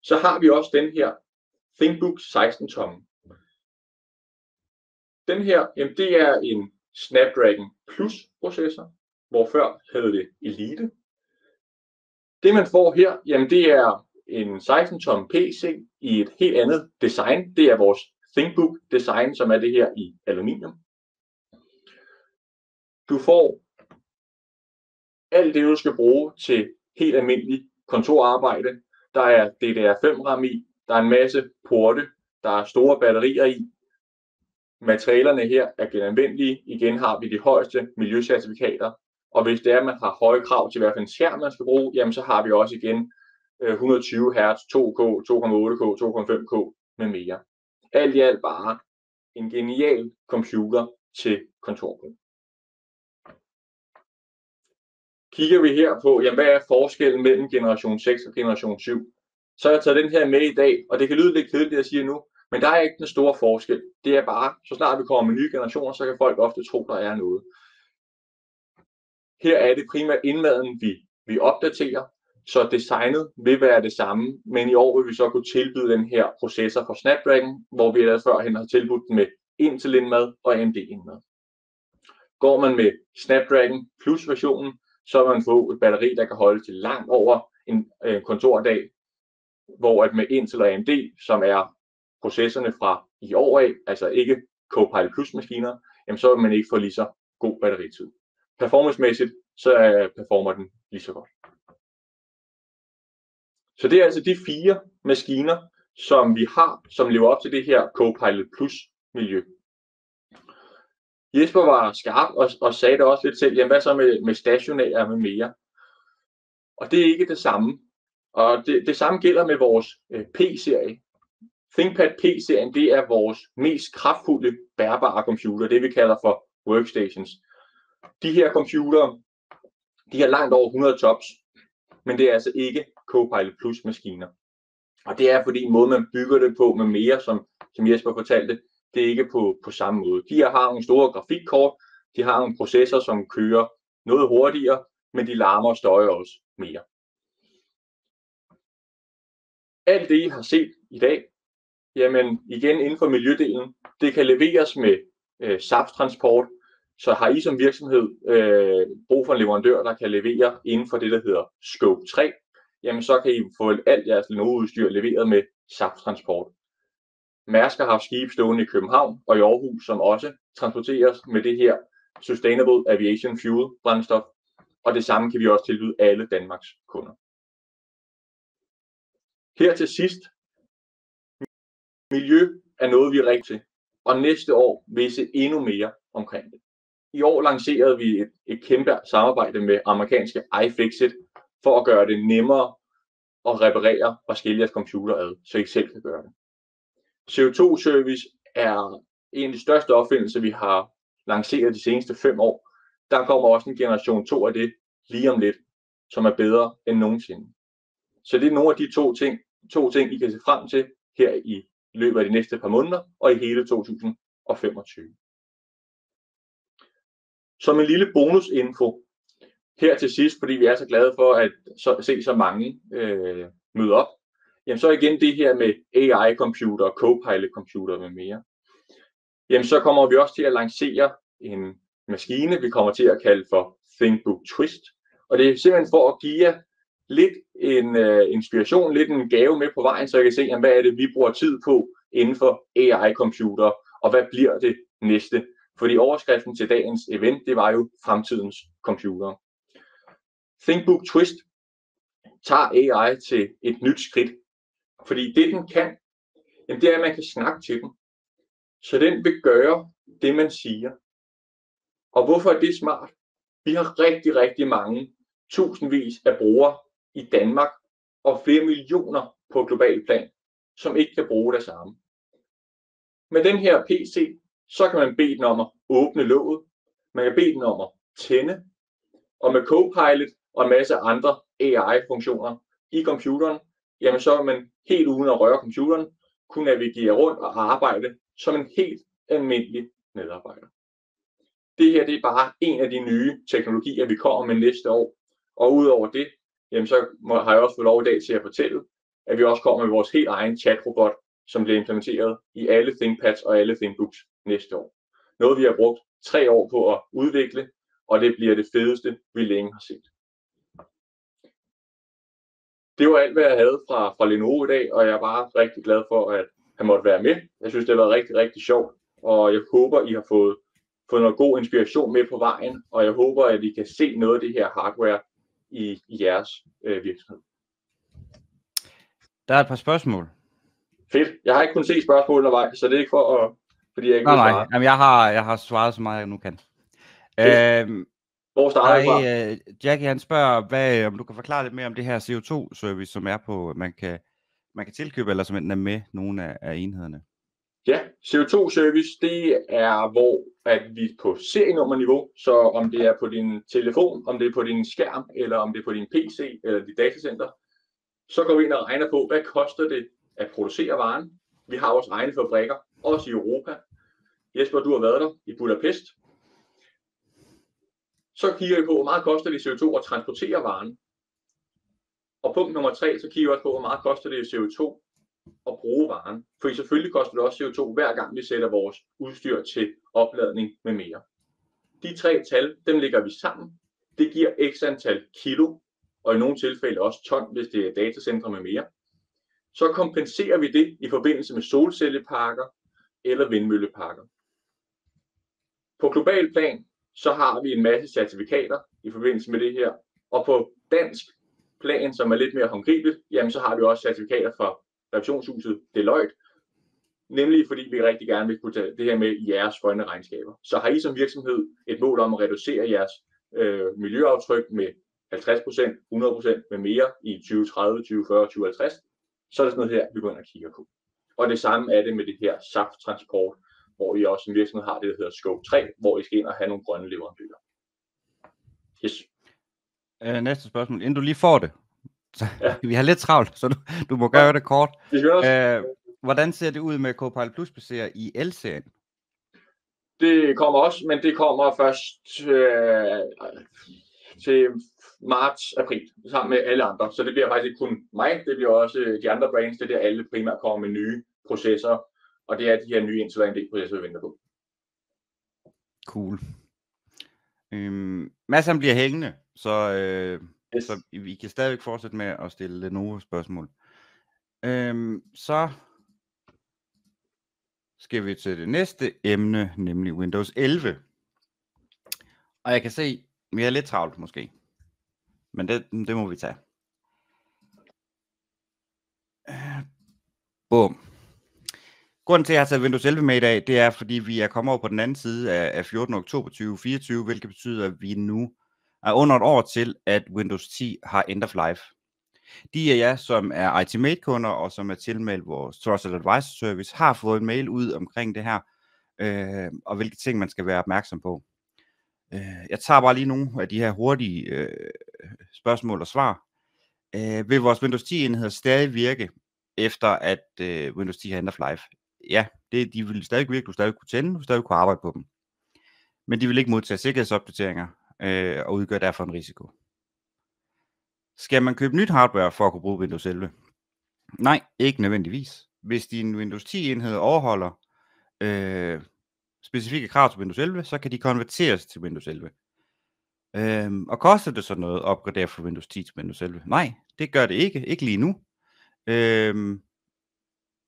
så har vi også den her ThinkBook 16 tom. Den her, jamen, det er en Snapdragon Plus processor, hvor før hed det Elite. Det man får her, jamen, det er en 16 tom PC i et helt andet design. Det er vores ThinkBook design, som er det her i aluminium. Du får alt det, du skal bruge til helt almindelig kontorarbejde. Der er DDR5 RAM i, der er en masse porte, der er store batterier i. Materialerne her er genanvendelige. Igen har vi de højeste miljøcertifikater. Og hvis det er, at man har høje krav til, hvad for en skærm man skal bruge, jamen så har vi også igen 120 Hz, 2K, 2,8K, 2,5K med mere. Alt i alt bare en genial computer til kontorbrug. Kigger vi her på, jamen, hvad er forskellen mellem generation 6 og generation 7, så har jeg taget den her med i dag, og det kan lyde lidt kedeligt, det jeg siger nu, men der er ikke den store forskel. Det er bare, så snart vi kommer med nye generationer, så kan folk ofte tro, der er noget. Her er det primært indmaden, vi opdaterer, så designet vil være det samme, men i år vil vi så kunne tilbyde den her processor fra Snapdragon, hvor vi ellers førhen har tilbudt den med Intel indmad og AMD indmad. Går man med Snapdragon Plus versionen, så vil man få et batteri, der kan holde til langt over en kontordag. hvor at med Intel og AMD, som er processorerne fra i år af, altså ikke Copilot Plus maskiner, jamen så vil man ikke få lige så god batteritid. Performancemæssigt, så performer den lige så godt. Så det er altså de 4 maskiner, som vi har, som lever op til det her Copilot Plus miljø. Jesper var skarp og sagde det også lidt selv, jamen hvad så med stationære med mere? Og det er ikke det samme. Og det samme gælder med vores P-serie. ThinkPad P-serien, det er vores mest kraftfulde bærbare computer, det vi kalder for workstations. De her computere, de har langt over 100 tops, men det er altså ikke Copilot Plus maskiner. Og det er fordi måden man bygger det på med mere, som Jesper fortalte, det er ikke på samme måde. De her har nogle store grafikkort, de har nogle processorer, som kører noget hurtigere, men de larmer og støjer også mere. Alt det I har set i dag, jamen igen inden for miljødelen, det kan leveres med SAP-transport, så har I som virksomhed brug for en leverandør, der kan levere inden for det, der hedder Scope 3, jamen så kan I få alt jeres Lenovo-udstyr leveret med SAP-transport. Mærsk har haft skibe stående i København og i Aarhus, som også transporteres med det her Sustainable Aviation Fuel brændstof, og det samme kan vi også tilbyde alle Danmarks kunder. Her til sidst, miljø er noget, vi er rigtig til, og næste år vil I se endnu mere omkring det. I år lancerede vi et kæmpe samarbejde med amerikanske iFixit for at gøre det nemmere at reparere og skille jeres computer ad, så I selv kan gøre det. CO2-service er en af de største opfindelser, vi har lanceret de seneste 5 år. Der kommer også en generation 2 af det lige om lidt, som er bedre end nogensinde. Så det er nogle af de to ting, I kan se frem til her i løbet af de næste par måneder og i hele 2025. Som en lille bonusinfo her til sidst, fordi vi er så glade for at se så mange møde op, jamen så igen det her med AI-computer, Copilot-computer med mere. Jamen så kommer vi også til at lancere en maskine, vi kommer til at kalde for ThinkBook Twist. Og det er simpelthen for at give jer lidt en inspiration, lidt en gave med på vejen, så I kan se, jamen, hvad er det, vi bruger tid på inden for AI-computer, og hvad bliver det næste? Fordi overskriften til dagens event, det var jo fremtidens computer. ThinkBook Twist tager AI til et nyt skridt. Fordi det den kan, jamen det er, at man kan snakke til den. Så den vil gøre det, man siger. Og hvorfor er det smart? Vi har rigtig, rigtig mange tusindvis af brugere i Danmark og flere millioner på global plan, som ikke kan bruge det samme. Med den her PC, så kan man bede den om at åbne låget. Man kan bede den om at tænde. Og med Copilot og en masse andre AI-funktioner i computeren, jamen så er man helt uden at røre computeren, kunne navigere rundt og arbejde som en helt almindelig medarbejder. Det her det er bare en af de nye teknologier, vi kommer med næste år. Og udover det, jamen så har jeg også fået lov i dag til at fortælle, at vi også kommer med vores helt egen chatrobot, som bliver implementeret i alle ThinkPads og alle ThinkBooks næste år. Noget vi har brugt 3 år på at udvikle, og det bliver det fedeste, vi længe har set. Det var alt, hvad jeg havde fra Lenovo i dag, og jeg er bare rigtig glad for, at han måtte være med. Jeg synes, det har været rigtig, rigtig sjovt, og jeg håber, I har fået noget god inspiration med på vejen, og jeg håber, at I kan se noget af det her hardware i jeres virksomhed. Der er et par spørgsmål. Fedt. Jeg har ikke kunnet se spørgsmål undervejs, så det er ikke fordi jeg ikke vil svare. Jamen, jeg har svaret så meget, jeg nu kan. Hvor starter jeg fra? Jackie han spørger, om du kan forklare lidt mere om det her CO2-service, som er på, man kan tilkøbe, eller som enten er med nogle af enhederne. Ja, CO2-service, det er, hvor at vi på serienummerniveau, så om det er på din telefon, om det er på din skærm, eller om det er på din PC, eller dit datacenter, så går vi ind og regner på, hvad koster det at producere varen. Vi har vores egne fabrikker, også i Europa. Jesper, du har været der i Budapest. Så kigger vi på, hvor meget koster det CO2 at transportere varen. Og punkt nummer 3, så kigger vi også på, hvor meget koster det CO2 at bruge varen. For selvfølgelig koster det også CO2, hver gang vi sætter vores udstyr til opladning med mere. De 3 tal, dem lægger vi sammen. Det giver x antal kilo, og i nogle tilfælde også ton, hvis det er datacentre med mere. så kompenserer vi det i forbindelse med solcelleparker eller vindmølleparker. På global plan, så har vi en masse certifikater i forbindelse med det her, og på dansk plan, som er lidt mere håndgribeligt, jamen så har vi også certifikater fra revisionshuset Deloitte, nemlig fordi vi rigtig gerne vil kunne tage det her med i jeres grønne regnskaber. Så har I som virksomhed et mål om at reducere jeres miljøaftryk med 50%, 100% med mere i 2030, 2040, 2050, så er det sådan noget her, vi går ind og kigger på. Og det samme er det med det her safttransport, hvor I også som virksomhed har det, der hedder Scope 3, hvor I skal ind og have nogle grønne leverandører. Yes. Næste spørgsmål. Inden du lige får det, så vi har lidt travlt, så du må gøre det kort. Hvordan ser det ud med Copilot Plus PC i L-serien? Det kommer også, men det kommer først til marts-april, sammen med alle andre. Så det bliver faktisk ikke kun mig, det bliver også de andre brands, det er der alle primært kommer med nye processorer, og det er de her nye Intel AMD-processorer, vi venter på. Cool. Mads bliver hængende, så, yes. Så vi kan stadigvæk fortsætte med at stille Lenovo-spørgsmål. Så skal vi til det næste emne, nemlig Windows 11. Og jeg kan se, vi er lidt travlt måske, men det må vi tage. Bum. Grunden til, at jeg har taget Windows 11 med i dag, det er, fordi vi er kommet over på den anden side af 14. oktober 2024, hvilket betyder, at vi nu er under et år til, at Windows 10 har end of life. De af jer, som er ITmate-kunder og som er tilmeldt vores Trusted Advisor Service, har fået en mail ud omkring det her, og hvilke ting man skal være opmærksom på. Jeg tager bare lige nogle af de her hurtige spørgsmål og svar. Vil vores Windows 10-enheder stadig virke, efter at Windows 10 har end of life? Ja, de vil stadig virke, du stadig kunne tænde, du stadig kunne arbejde på dem. Men de vil ikke modtage sikkerhedsopdateringer og udgør derfor en risiko. Skal man købe nyt hardware for at kunne bruge Windows 11? Nej, ikke nødvendigvis. Hvis din Windows 10-enhed overholder specifikke krav til Windows 11, så kan de konverteres til Windows 11. Og koster det så noget at opgradere fra Windows 10 til Windows 11? Nej, det gør det ikke. Ikke lige nu.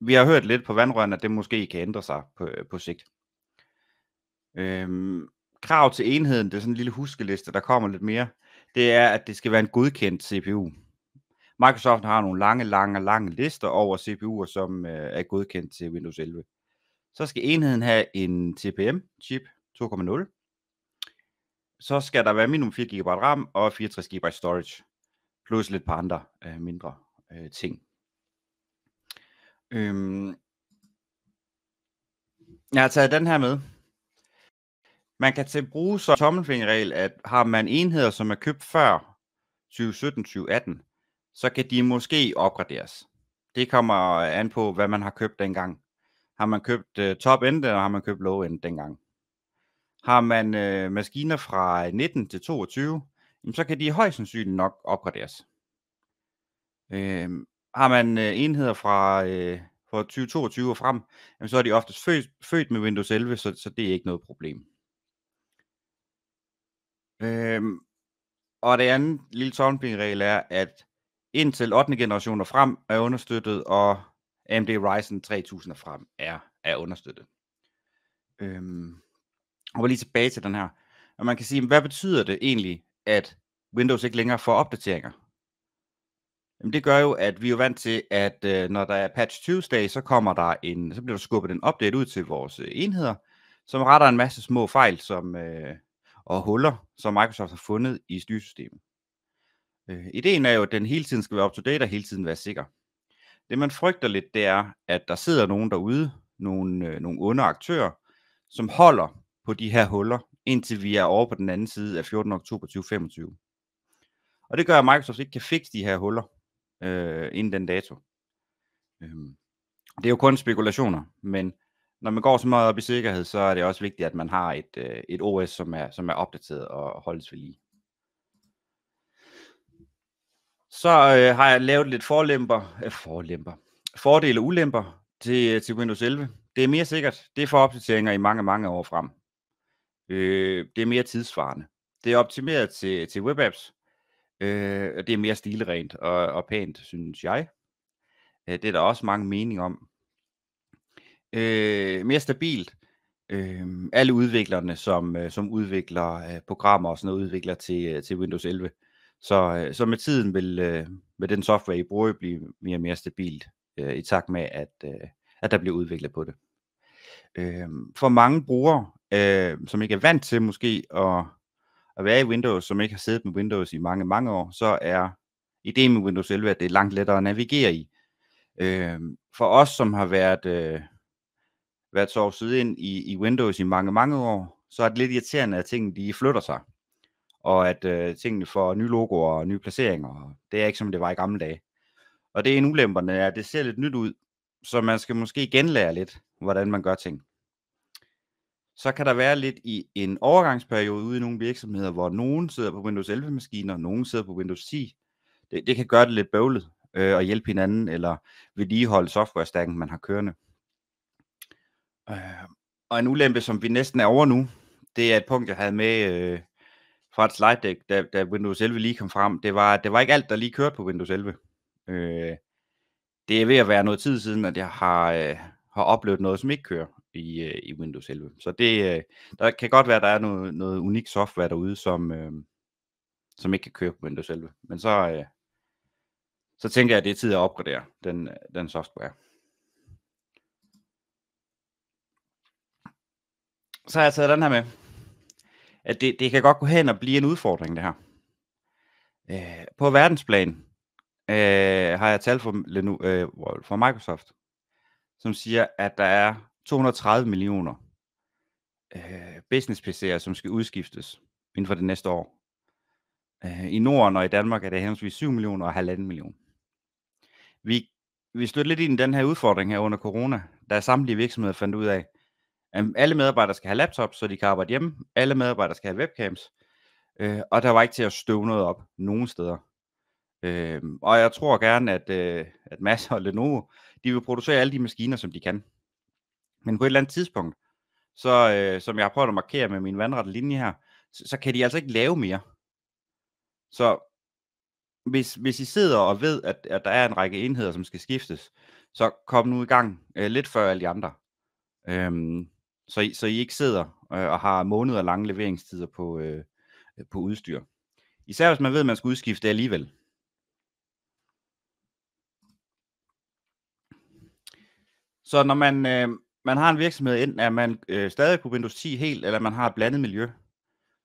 Vi har hørt lidt på vandrørene, at det måske kan ændre sig på sigt. Krav til enheden, det er sådan en lille huskeliste, der kommer lidt mere. Det er, at det skal være en godkendt CPU. Microsoft har nogle lange lister over CPU'er, som er godkendt til Windows 11. Så skal enheden have en TPM-chip 2.0. Så skal der være minimum 4 GB RAM og 64 GB storage. Plus lidt par andre mindre ting. Jeg har taget den her med. Man kan bruge som tommelfingerregel, at har man enheder, som er købt før 2017-2018, så kan de måske opgraderes. Det kommer an på, hvad man har købt dengang. Har man købt top-end, eller har man købt low-end dengang? Har man maskiner fra 19 til 22, så kan de højst sandsynligt nok opgraderes. Har man enheder fra 2022 og frem, så er de oftest født med Windows 11, så det er ikke noget problem. Og det andet lille tommelfingerregel er, at indtil 8. generation og frem er understøttet, og AMD Ryzen 3000 og frem er understøttet. Og lige tilbage til den her. Og man kan sige, hvad betyder det egentlig, at Windows ikke længere får opdateringer? Jamen det gør jo, at vi er vant til, at når der er patch Tuesday, så bliver der skubbet en update ud til vores enheder, som retter en masse små fejl og huller, som Microsoft har fundet i styresystemet. Ideen er jo, at den hele tiden skal være up to date og hele tiden være sikker. Det man frygter lidt, det er, at der sidder nogen derude, nogle onde aktører, som holder på de her huller, indtil vi er over på den anden side af 14. oktober 2025. Og det gør, at Microsoft ikke kan fikse de her huller inden den dato. Det er jo kun spekulationer, men når man går så meget op i sikkerhed, så er det også vigtigt, at man har et OS, som er opdateret og holdes ved lige. Så har jeg lavet lidt fordele og ulemper til Windows 11. Det er mere sikkert. Det er for opdateringer i mange år frem. Det er mere tidsvarende. Det er optimeret til webapps. Det er mere stilrent og pænt, synes jeg. Det er der også mange meninger om. Mere stabilt. Alle udviklerne, som udvikler programmer og sådan noget, udvikler til Windows 11. Så med tiden vil den software, I bruger, blive mere og mere stabilt, i takt med, at der bliver udviklet på det. For mange brugere, som ikke er vant til måske at være i Windows, som ikke har siddet med Windows i mange, mange år, så er ideen med Windows 11, at det er langt lettere at navigere i. For os, som har været sovset ind i Windows i mange, mange år, så er det lidt irriterende, at tingene de flytter sig, og at tingene får nye logoer og nye placeringer, og det er ikke som det var i gamle dage. Og det er en ulemperne, at det ser lidt nyt ud, så man skal måske genlære lidt, hvordan man gør ting. Så kan der være lidt i en overgangsperiode ude i nogle virksomheder, hvor nogen sidder på Windows 11-maskiner, og nogen sidder på Windows 10. Det kan gøre det lidt bøvlet at hjælpe hinanden, eller vedligeholde software-stacken, man har kørende. Og en ulempe, som vi næsten er over nu, det er et punkt, jeg havde med fra et slide deck, da Windows 11 lige kom frem. Det var ikke alt, der lige kørte på Windows 11. Det er ved at være noget tid siden, at jeg har oplevet noget, som ikke kører i Windows 11. Så der kan godt være, at der er noget unik software derude, som ikke kan køre på Windows 11. Men så tænker jeg, at det er tid at opgradere den software. Så har jeg taget den her med, at det kan godt gå hen og blive en udfordring, det her. På verdensplan har jeg tal fra Microsoft, som siger, at der er 230 millioner business PC'er, som skal udskiftes inden for det næste år. I Norden og i Danmark er det henholdsvis 7 millioner og 1,5 million. Vi stødte lidt ind i den her udfordring her under corona, da samtlige virksomheder fandt ud af, at alle medarbejdere skal have laptops, så de kan arbejde hjemme. Alle medarbejdere skal have webcams. Og der var ikke til at støve noget op nogen steder. Og jeg tror gerne, at Mads og Lenovo, de vil producere alle de maskiner, som de kan. Men på et eller andet tidspunkt, så som jeg har prøvet at markere med min vandrette linje her, så kan de altså ikke lave mere. Så hvis I sidder og ved, at der er en række enheder, som skal skiftes, så kom nu i gang lidt før alle de andre. Så I ikke sidder og har måneder lange leveringstider på udstyr. Især hvis man ved, at man skal udskifte det alligevel. Så når man har en virksomhed, enten er man stadig på Windows 10 helt, eller man har et blandet miljø,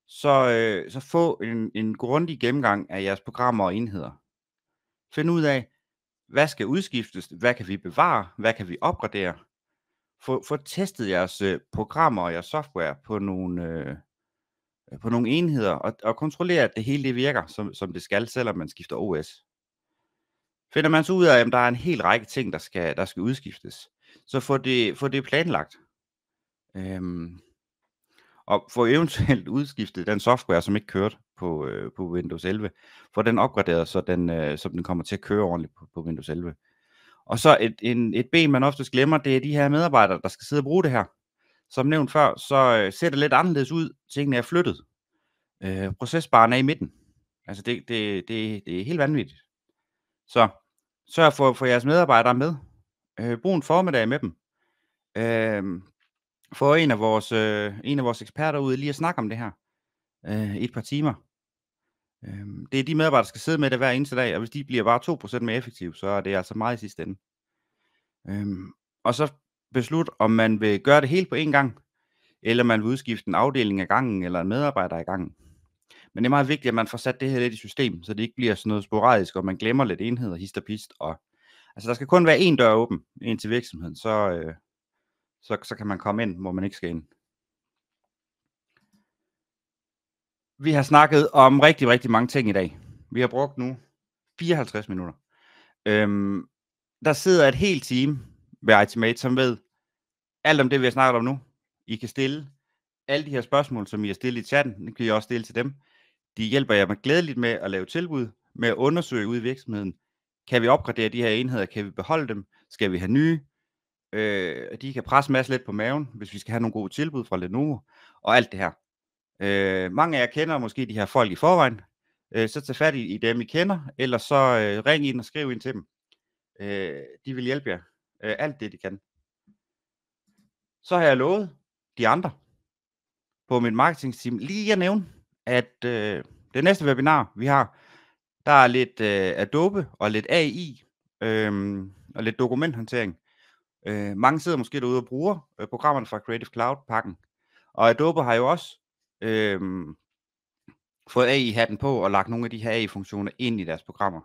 så få en grundig gennemgang af jeres programmer og enheder. Find ud af, hvad skal udskiftes, hvad kan vi bevare, hvad kan vi opgradere. Få testet jeres programmer og jeres software på nogle enheder, og kontrollere, at det hele det virker, som det skal, selvom man skifter OS. Finder man så ud af, at der er en hel række ting, der skal udskiftes, så få det planlagt. Og få eventuelt udskiftet den software, som ikke kørte på Windows 11. Få den opgraderet, så den kommer til at køre ordentligt på Windows 11. Og så et ben, man oftest glemmer, det er de her medarbejdere, der skal sidde og bruge det her. Som nævnt før, så ser det lidt anderledes ud. Tingene er flyttet. Procesbaren er i midten. Altså det er helt vanvittigt. Så sørg for at få jeres medarbejdere med. Brug en formiddag med dem. Få en af vores eksperter ud lige at snakke om det her. I et par timer. Det er de medarbejdere, der skal sidde med det hver eneste dag, og hvis de bliver bare 2% mere effektive, så er det altså meget i sidste ende. Og så beslut, om man vil gøre det helt på en gang, eller man vil udskifte en afdeling af gangen, eller en medarbejder af gangen. Men det er meget vigtigt, at man får sat det her lidt i system, så det ikke bliver sådan noget sporadisk, og man glemmer lidt enheder, hist og pist. Altså der skal kun være en dør åben ind til virksomheden, så kan man komme ind, hvor man ikke skal ind. Vi har snakket om rigtig, rigtig mange ting i dag. Vi har brugt nu 54 minutter. Der sidder et helt team ved Itemate, som ved alt om det, vi har snakket om nu. I kan stille alle de her spørgsmål, som I har stillet i chatten. Det kan I også stille til dem. De hjælper jer med glædeligt med at lave tilbud, med at undersøge ud i virksomheden. Kan vi opgradere de her enheder? Kan vi beholde dem? Skal vi have nye? De kan presse Mads lidt på maven, hvis vi skal have nogle gode tilbud fra Lenovo, og alt det her. Mange af jer kender måske de her folk i forvejen. Så tag fat i dem, I kender, eller så ring ind og skriv ind til dem. De vil hjælpe jer alt det, de kan. Så har jeg lovet de andre på mit marketingsteam lige at nævne, at det næste webinar, vi har, der er lidt Adobe og lidt AI og lidt dokumenthåndtering. Mange sidder måske derude og bruger programmerne fra Creative Cloud-pakken. Og Adobe har jo også fået AI-hatten på og lagt nogle af de her AI-funktioner ind i deres programmer.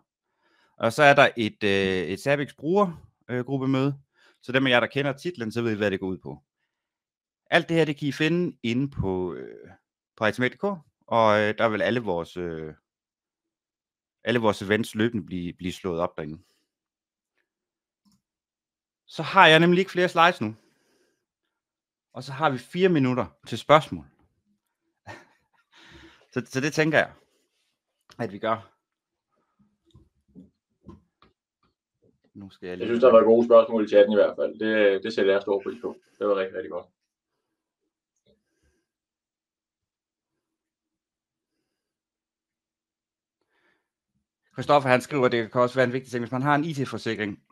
Og så er der et Zabbix brugergruppemøde, så dem af jer, der kender titlen, så ved I, hvad det går ud på. Alt det her, det kan I finde inde på itemate.dk, og der vil alle vores events løbende blive slået op derinde. Så har jeg nemlig ikke flere slides nu. Og så har vi 4 minutter til spørgsmål. Så det tænker jeg, at vi gør. Nu skal jeg synes, der har været gode spørgsmål i chatten i hvert fald. Det sætter jeg stor pris på. Det var rigtig, rigtig godt. Christoffer, han skriver, at det kan også være en vigtig ting. Hvis man har en IT-forsikring,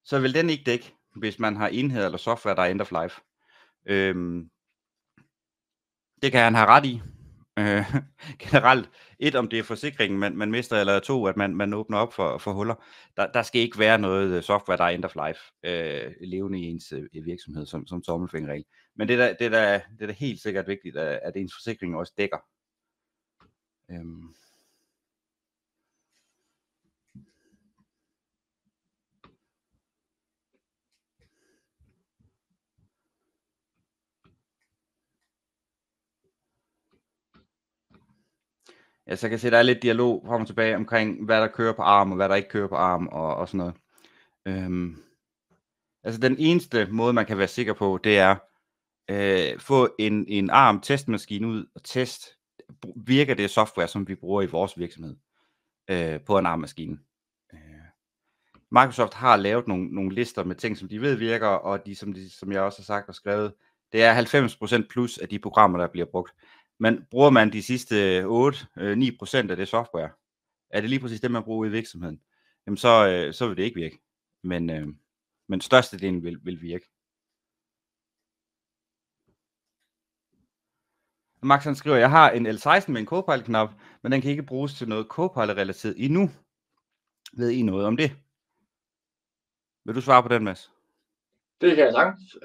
så vil den ikke dække, hvis man har enhed eller software, der er end of life. Det kan han have ret i. Generelt, om det er forsikringen, man mister, eller 2, at man åbner op for huller. Der skal ikke være noget software, der er end of life levende i ens virksomhed, som tommelfingerregel. Men det er da helt sikkert vigtigt, at ens forsikring også dækker. Ja, så jeg kan se, der er lidt dialog frem og tilbage omkring, hvad der kører på ARM, og hvad der ikke kører på ARM, og sådan noget. Altså den eneste måde, man kan være sikker på, det er få en ARM testmaskine ud og teste, virker det software, som vi bruger i vores virksomhed på en ARM-maskine. Microsoft har lavet nogle lister med ting, som de ved virker, og som jeg også har sagt og skrevet, det er 90% plus af de programmer, der bliver brugt. Men bruger man de sidste 8-9% af det software, er det lige præcis det, man bruger i virksomheden, jamen så vil det ikke virke. Men størstedelen vil virke. Max han skriver, jeg har en L16 med en Copilot-knap, men den kan ikke bruges til noget Copilot-relateret endnu. Ved I noget om det? Vil du svare på den, Mads? Det kan jeg sagtens.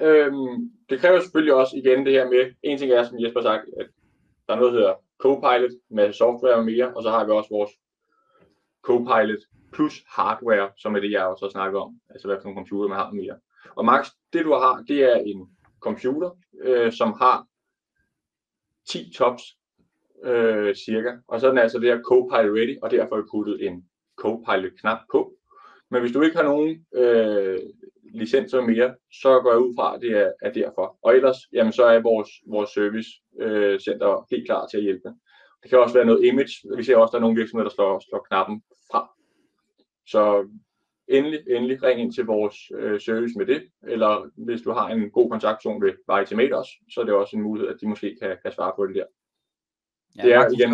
Det kræver selvfølgelig også igen det her med, en ting er, som Jesper har sagt, at der er noget, der hedder Copilot med software og mere, og så har vi også vores Copilot plus hardware, som er det, jeg også har snakket om. Altså hvad for nogle computer man har mere. Og Max, det du har, det er en computer, som har 10 tops cirka. Og så er den altså det her Copilot ready, og derfor har vi puttet en Copilot-knap på. Men hvis du ikke har nogen licenser mere, så går jeg ud fra, at det er derfor. Og ellers, jamen, så er vores service center helt klar til at hjælpe. Det kan også være noget image. Vi ser også, at der er nogle virksomheder, der slår knappen fra. Så endelig ring ind til vores service med det. Eller hvis du har en god kontaktperson ved itemate også, så er det også en mulighed, at de måske kan svare på det der. Ja, det er igen,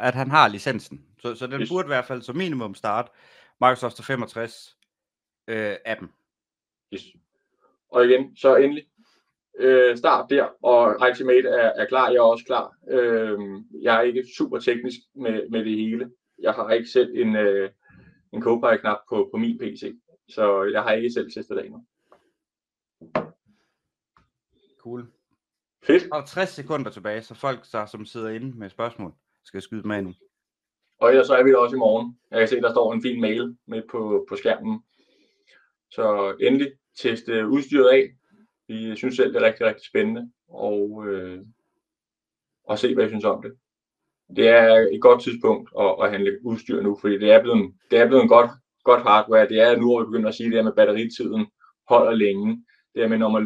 at han har licensen. Så den burde i hvert fald som minimum starte Microsoft 365 appen. Yes. Og igen, så endelig start der, og itemate er klar, jeg er også klar. Jeg er ikke super teknisk med det hele. Jeg har ikke selv en Copilot-knap på min PC, så jeg har ikke selv testet det endnu. Cool. Fedt. Der er 60 sekunder tilbage, så folk, som sidder inde med spørgsmål, skal skyde med nu. Og ellers så er vi der også i morgen. Jeg kan se, der står en fin mail med på skærmen. Så endelig teste udstyret af. Vi synes selv, det er rigtig, rigtig spændende. Og se, hvad jeg synes om det. Det er et godt tidspunkt at handle udstyr nu, fordi det er blevet en godt hardware. Det er nu, hvor vi begynder at sige det her med batteritiden holder længe. Det er med, når man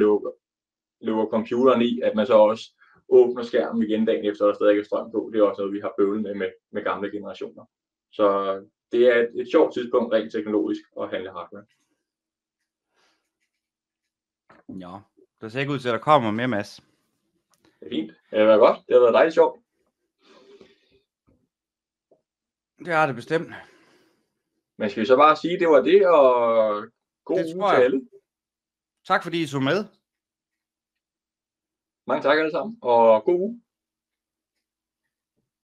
lukker computeren i, at man så også åbner skærmen igen dagen efter, der stadig er strøm på. Det er også noget, vi har bøvlet med gamle generationer. Så det er et sjovt tidspunkt rent teknologisk at handle hardware. Ja, der ser ikke ud til, at der kommer mere, Mads. Det er fint. Det har været godt. Det har været rigtig sjovt. Det har det bestemt. Men skal vi så bare sige, det var det, og god uge til alle. Tak fordi I så med. Mange tak alle sammen, og god uge.